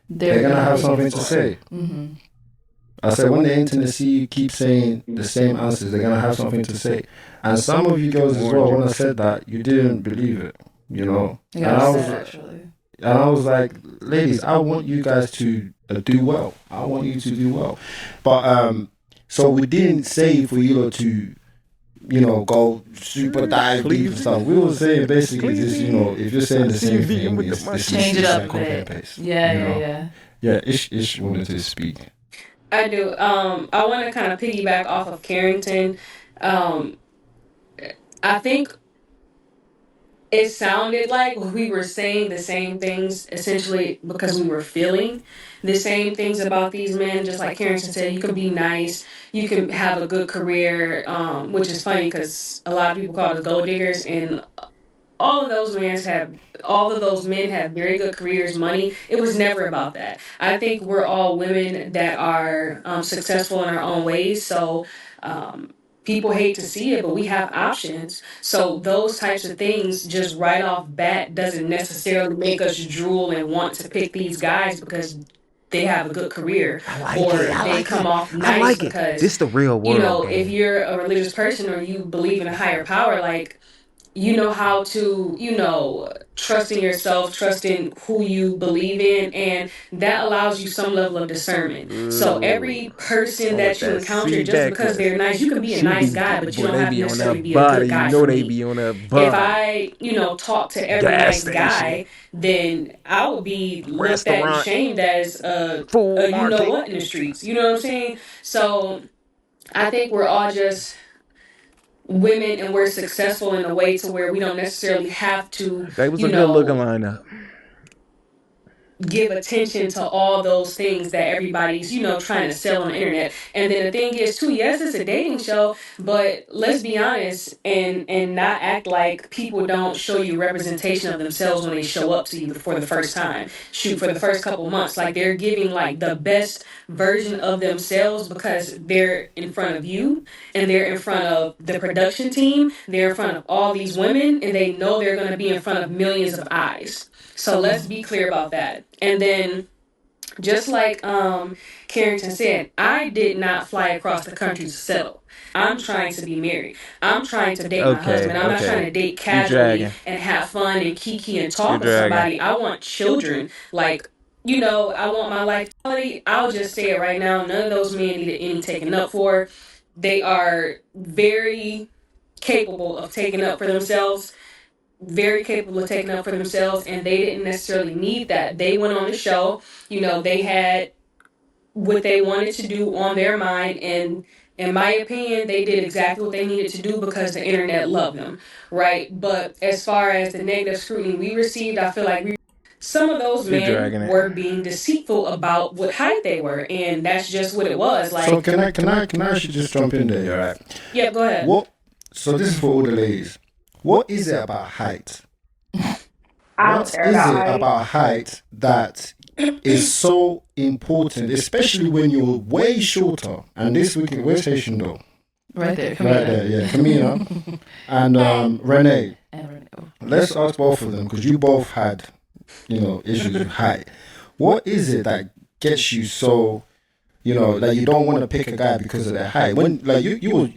they're gonna have something to say. Mm-hmm. I said, when the internet see you keep saying the same answers, they're gonna have something to say. And some of you girls as well, when I said that, you didn't believe it, Yeah, and I was like, ladies, I want you guys to do well. I want you to do well. But so we didn't say for you to go super dive deep and stuff. We were saying basically just, if you're saying the same thing, Change it it's up like a copy and bit. paste. Yeah. Yeah, Ish wanted to speak. I do. I want to kind of piggyback off of Carrington. Um, I think it sounded like we were saying the same things essentially because we were feeling the same things about these men. Just like Carrington said, you can be nice, you can have a good career, which is funny because a lot of people call us gold diggers, and all of those men have very good careers, money. It was never about that. I think we're all women that are successful in our own ways. So people hate to see it, but we have options. So those types of things just right off bat doesn't necessarily make us drool and want to pick these guys because they have a good career or they come off nice because, This the real world if game. you're a religious person or you believe in a higher power, like, you know how to, trust in yourself, trust in who you believe in, and that allows you some level of discernment. So every person Want that you that encounter, seat just back because left. they're nice, you can be a She nice be, guy, but you boy, don't they have to be on necessarily that be a good body. You guy know for they me. be on that If body. I, talk to every Gas nice station, guy, then I would be looked at and restaurant, shamed as food you know market. what in the streets. You know what I'm saying? So I think we're all just women and we're successful in a way to where we don't necessarily have to, They was a good looking lineup. give attention to all those things that everybody's, trying to sell on the internet. And then the thing is too, yes, it's a dating show, but let's be honest and not act like people don't show you representation of themselves when they show up to you for the first time. Shoot, for the first couple months, like they're giving like the best version of themselves because they're in front of you and they're in front of the production team, they're in front of all these women, and they know they're going to be in front of millions of eyes. So let's be clear about that. And then, just like Carrington said, I did not fly across the country to settle. I'm trying to be married. I'm trying to date my husband. I'm not trying to date You casually dragging. and have fun and kiki and You talk with dragging. somebody. I want children. Like, I want my life. I'll just say it right now. None of those men needed any taking up for. They are very capable of taking up for themselves, very capable of taking up for themselves, and they didn't necessarily need that. They went on the show, they had what they wanted to do on their mind, and in my opinion, they did exactly what they needed to do because the internet loved them, right? But as far as the negative scrutiny we received, I feel like some of those You men dragging it. were being deceitful about what height they were, and that's just what it was. Like, So can I actually just jump in there? All right. yeah, go ahead. So this is for all the ladies. What is it about height? I don't What care is about it height. about height that is so important, especially when you're way shorter? And this week, where's Haitian though? Right there, Right there, yeah, Camila and Renee. Let's ask both of them because you both had, issues with height. What is it that gets you so, like you don't want to pick a guy because of their height? When like you were,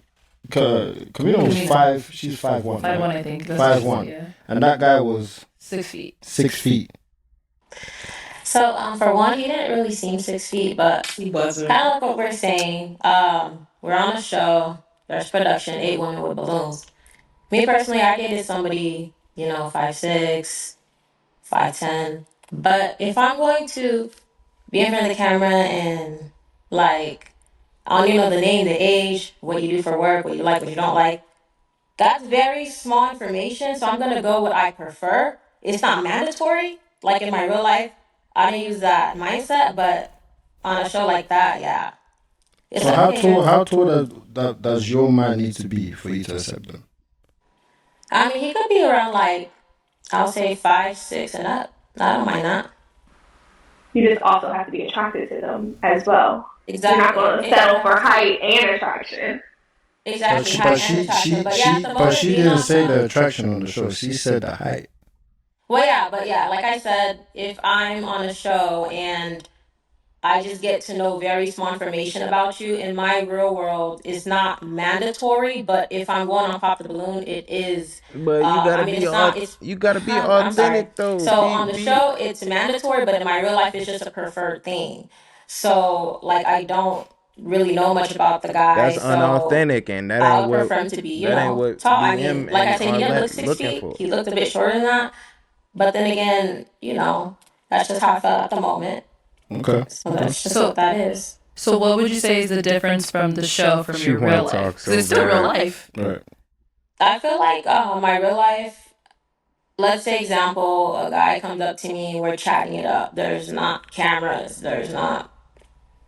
Camila was 5, she's 5'1", 5'1", I think. 5'1", Yeah. and that guy was 6 feet. 6 feet. So, for one, he didn't really seem 6 feet, but He wasn't. kind of like what we're saying. We're on a show. There's production. 8 women with balloons. Me personally, I dated somebody, 5'6", 5'10". But if I'm going to be in front of the camera and like, I don't even know the name, the age, what you do for work, what you like, what you don't like. That's very small information, so I'm gonna go what I prefer. It's not mandatory, like in my real life. I don't use that mindset, but on a show like that, yeah. It's So like, how okay, tall here's, does your man need to be for you to accept them? I mean, he could be around like, I'll say 5'6" and up. I don't mind that. You just also have to be attracted to them as well. You're not Exactly. going to It settle doesn't for have to height be and attraction. But exactly she, height but and she, attraction. she, But yeah, if she, the but motive she being didn't say the awesome. attraction on the show. She said the height. Well, yeah, but yeah, like I said, if I'm on a show and I just get to know very small information about you. In my real world, it's not mandatory, but if I'm going on Pop the Balloon, it is. But you gotta I mean, be it's not. It's. you gotta be I'm sorry. authentic though. So on the Be show, it's mandatory, but in my real life, it's just a preferred thing. So like, I don't really know much about the guy, That's so unauthentic, and that I ain't would what prefer him to be, that ain't what tall. I mean, BM like I and said, he didn't look Arlette 6 feet. looking for. He looked a bit shorter than that. But then again, that's just how I felt at the moment. Okay. So that's just what that is. So what would you say is the difference from the show from She your wanna real life? talk Because so it's still real bad. life. Right. I feel like my real life, let's say example, a guy comes up to me, we're chatting it up. There's not cameras. There's not,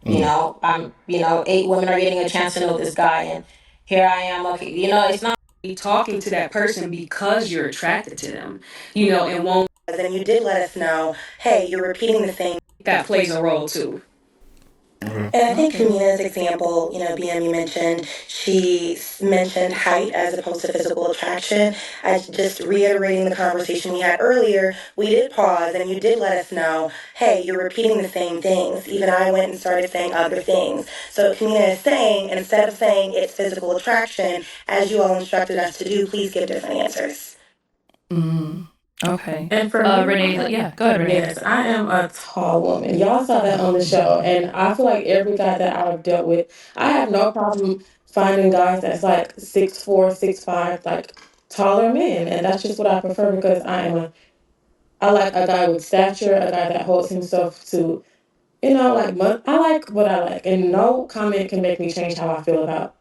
I'm, 8 women are getting a chance to know this guy, and here I am. Okay, it's not Talking to that person because you're attracted to them, and won't. Then you did let us know, hey, you're repeating the same. That plays a role too. And I think Kamina's example, BM, you mentioned, she mentioned height as opposed to physical attraction. I just reiterating the conversation we had earlier, we did pause and you did let us know, hey, you're repeating the same things. Even I went and started saying other things. So Kamina is saying, instead of saying it's physical attraction, as you all instructed us to do, please give different answers. Okay. And for me, Renee, yeah, go ahead, Renee. yes, I am a tall woman. Y'all saw that on the show, and I feel like every guy that I've dealt with, I have no problem finding guys that's like 6'4", 6'5", like taller men, and that's just what I prefer because I like a guy with stature, a guy that holds himself to, I like what I like, and no comment can make me change how I feel about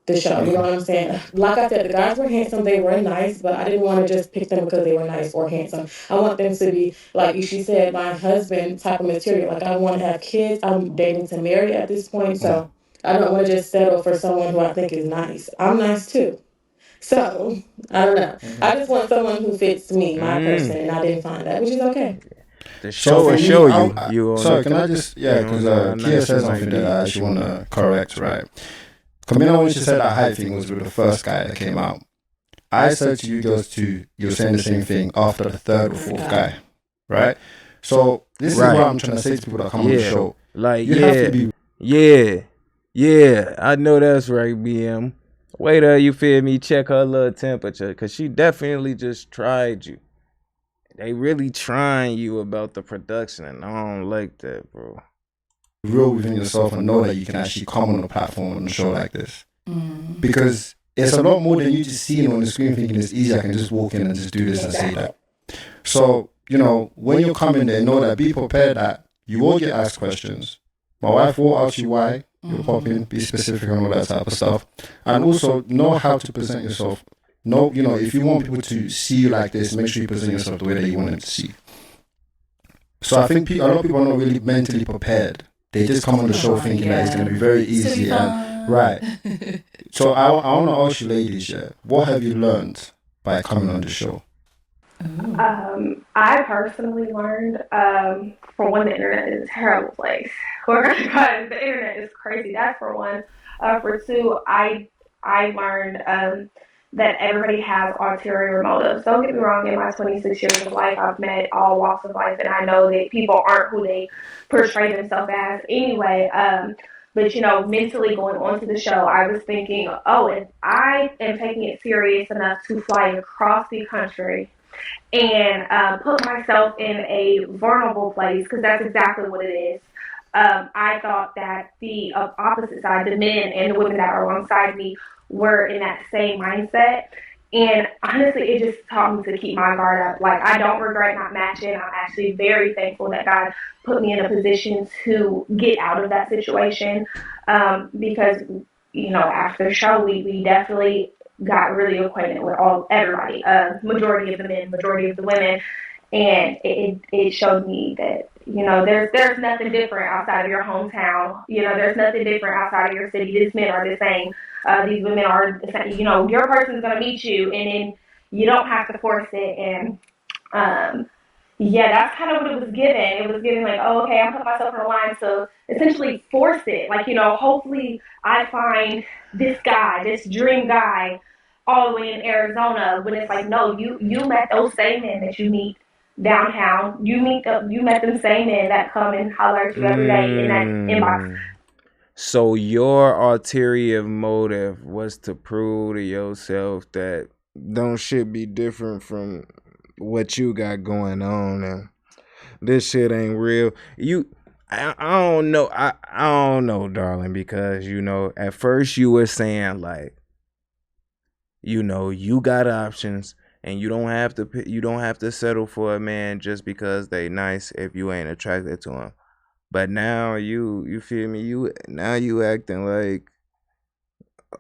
the show. You know what I'm saying? Like I said, the guys were handsome, they were nice, but I didn't want to just pick them because they were nice or handsome. I want them to be, like she said, my husband type of material. Like I want to have kids. I'm dating to marry at this point, so I don't want to just settle for someone who I think is nice. I'm nice too. So, I don't know. I just want someone who fits me, my person, and I didn't find that, which is okay. The So show for will me, show you. You on sorry, the, can I just because I know Kia she said might something be. that I actually want to correct, right? Camilla, when she said that height thing was with the first guy that came out, I said to you girls too, you're saying the same thing after the third or fourth guy, right? So this is what I'm trying to say to people that come on the show. Like, You have to be. Yeah, I know that's right, BM. Wait till you feel me check her little temperature, cause she definitely just tried you. They really trying you about the production, and I don't like that, bro. Real within yourself and know that you can actually come on a platform on a show like this. Because it's a lot more than you just seeing on the screen thinking it's easy, I can just walk in and just do this and say that. So, when you're coming there, know that be prepared that you will get asked questions. My wife will ask you why you're popping, be specific on all that type of stuff. And also know how to present yourself. Know, if you want people to see you like this, make sure you present yourself the way that you want them to see. So I think a lot of people are not really mentally prepared. They just come on the show thinking that it's going to be very easy and right. So I want to ask you ladies, what have you learned by coming on the show? I personally learned, for one, the internet is a terrible place. Because the internet is crazy. That's for one. For two, I learned that everybody has ulterior motives. Don't get me wrong. In my 26 years of life, I've met all walks of life, and I know that people aren't who they portray themselves as anyway. But mentally going onto the show, I was thinking, oh, if I am taking it serious enough to fly across the country and put myself in a vulnerable place, because that's exactly what it is. I thought that the opposite side, the men and the women that are alongside me, were in that same mindset. And honestly, it just taught me to keep my guard up. Like, I don't regret not matching. I'm actually very thankful that God put me in a position to get out of that situation. Because, after the show, we definitely got really acquainted with everybody, majority of the men, majority of the women, and it showed me that there's nothing different outside of your hometown. There's nothing different outside of your city. These men are the same. These women are the same. Your person's gonna meet you, and then you don't have to force it. And yeah, that's kind of what it was given. It was given like, oh, okay, I'm putting myself in a line to essentially force it. Like, hopefully I find this guy, this dream guy, all the way in Arizona. When it's like, no, you met those same men that you meet downtown. You met them same men that come and holler at you every day in that inbox. So your ulterior motive was to prove to yourself that don't shit be different from what you got going on, and this shit ain't real. I don't know. I don't know, darling, because at first you were saying like, you got options and you don't have to settle for a man just because they nice if you ain't attracted to him. But now you feel me? You acting like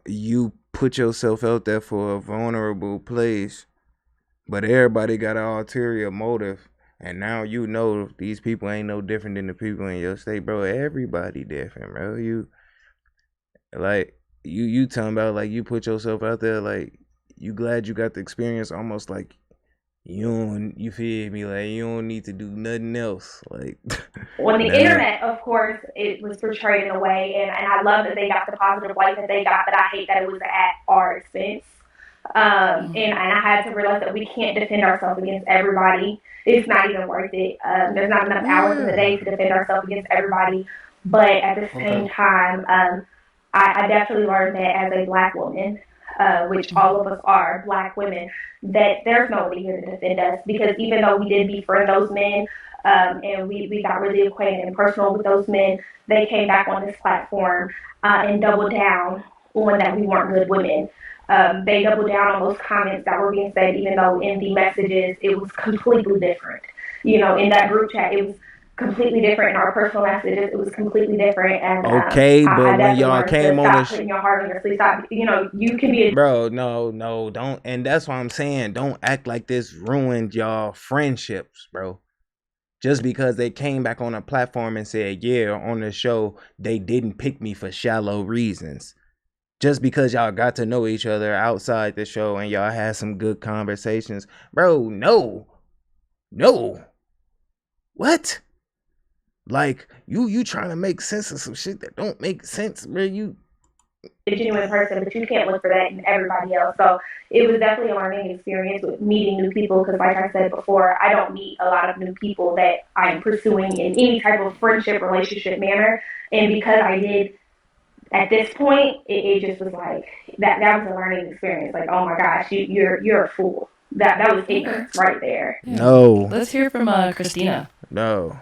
you put yourself out there for a vulnerable place, but everybody got an ulterior motive. And now these people ain't no different than the people in your state, bro. Everybody different, bro. You talking about like you put yourself out there, like you glad you got the experience, almost like you feel me, like you don't need to do nothing else. Like On the nah. internet, of course, it was portrayed in a way, and I love that they got the positive light that they got, but I hate that it was at our expense. And I had to realize that we can't defend ourselves against everybody. It's not even worth it. There's not enough hours in the day to defend ourselves against everybody. But at the same time, I definitely learned that as a black woman, which all of us are black women, that there's nobody here to defend us. Because even though we did befriend those men, and we got really acquainted and personal with those men, they came back on this platform and doubled down on that we weren't good women. They doubled down on those comments that were being said, even though in the messages it was completely different. In that group chat, it was completely different. In our personal messages, it was completely different. And Okay, I but when definitely y'all learned to came on the stop putting your heart on your sleeve. Stop, you can be a bro, no, don't, and that's what I'm saying. Don't act like this ruined y'all friendships, bro. Just because they came back on a platform and said, yeah, on the show, they didn't pick me for shallow reasons. Just because y'all got to know each other outside the show and y'all had some good conversations. Bro, no. What? Like, you trying to make sense of some shit that don't make sense, bro. genuine person, but you can't look for that in everybody else. So it was definitely a learning experience with meeting new people because, like I said before, I don't meet a lot of new people that I'm pursuing in any type of friendship, relationship manner. And because I did at this point, it just was like that. That was a learning experience. Like, oh my gosh, you're a fool. That was ignorance right there. No. Let's hear from Christina. No.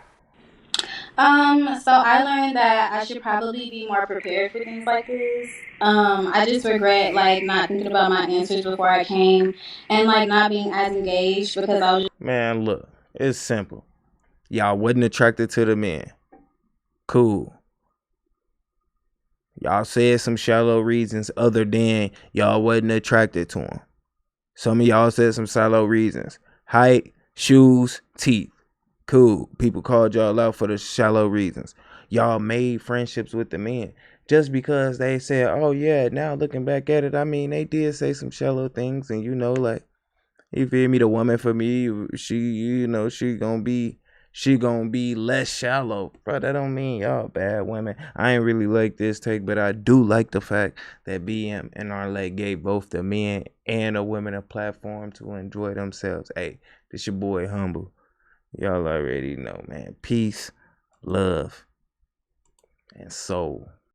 So I learned that I should probably be more prepared for things like this. I just regret like not thinking about my answers before I came and like not being as engaged because I was just Man, look, it's simple. Y'all wasn't attracted to the men. Cool. Y'all said some shallow reasons other than y'all wasn't attracted to him. Some of y'all said some shallow reasons. Height, shoes, teeth. Cool. People called y'all out for the shallow reasons. Y'all made friendships with the men. Just because they said, oh yeah, now looking back at it, I mean, they did say some shallow things. And like, you feel me? The woman for me, she gonna be less shallow. Bro, that don't mean y'all bad women. I ain't really like this take, but I do like the fact that BM and Arlette gave both the men and the women a platform to enjoy themselves. Hey, this your boy Humble. Y'all already know, man. Peace, love, and soul.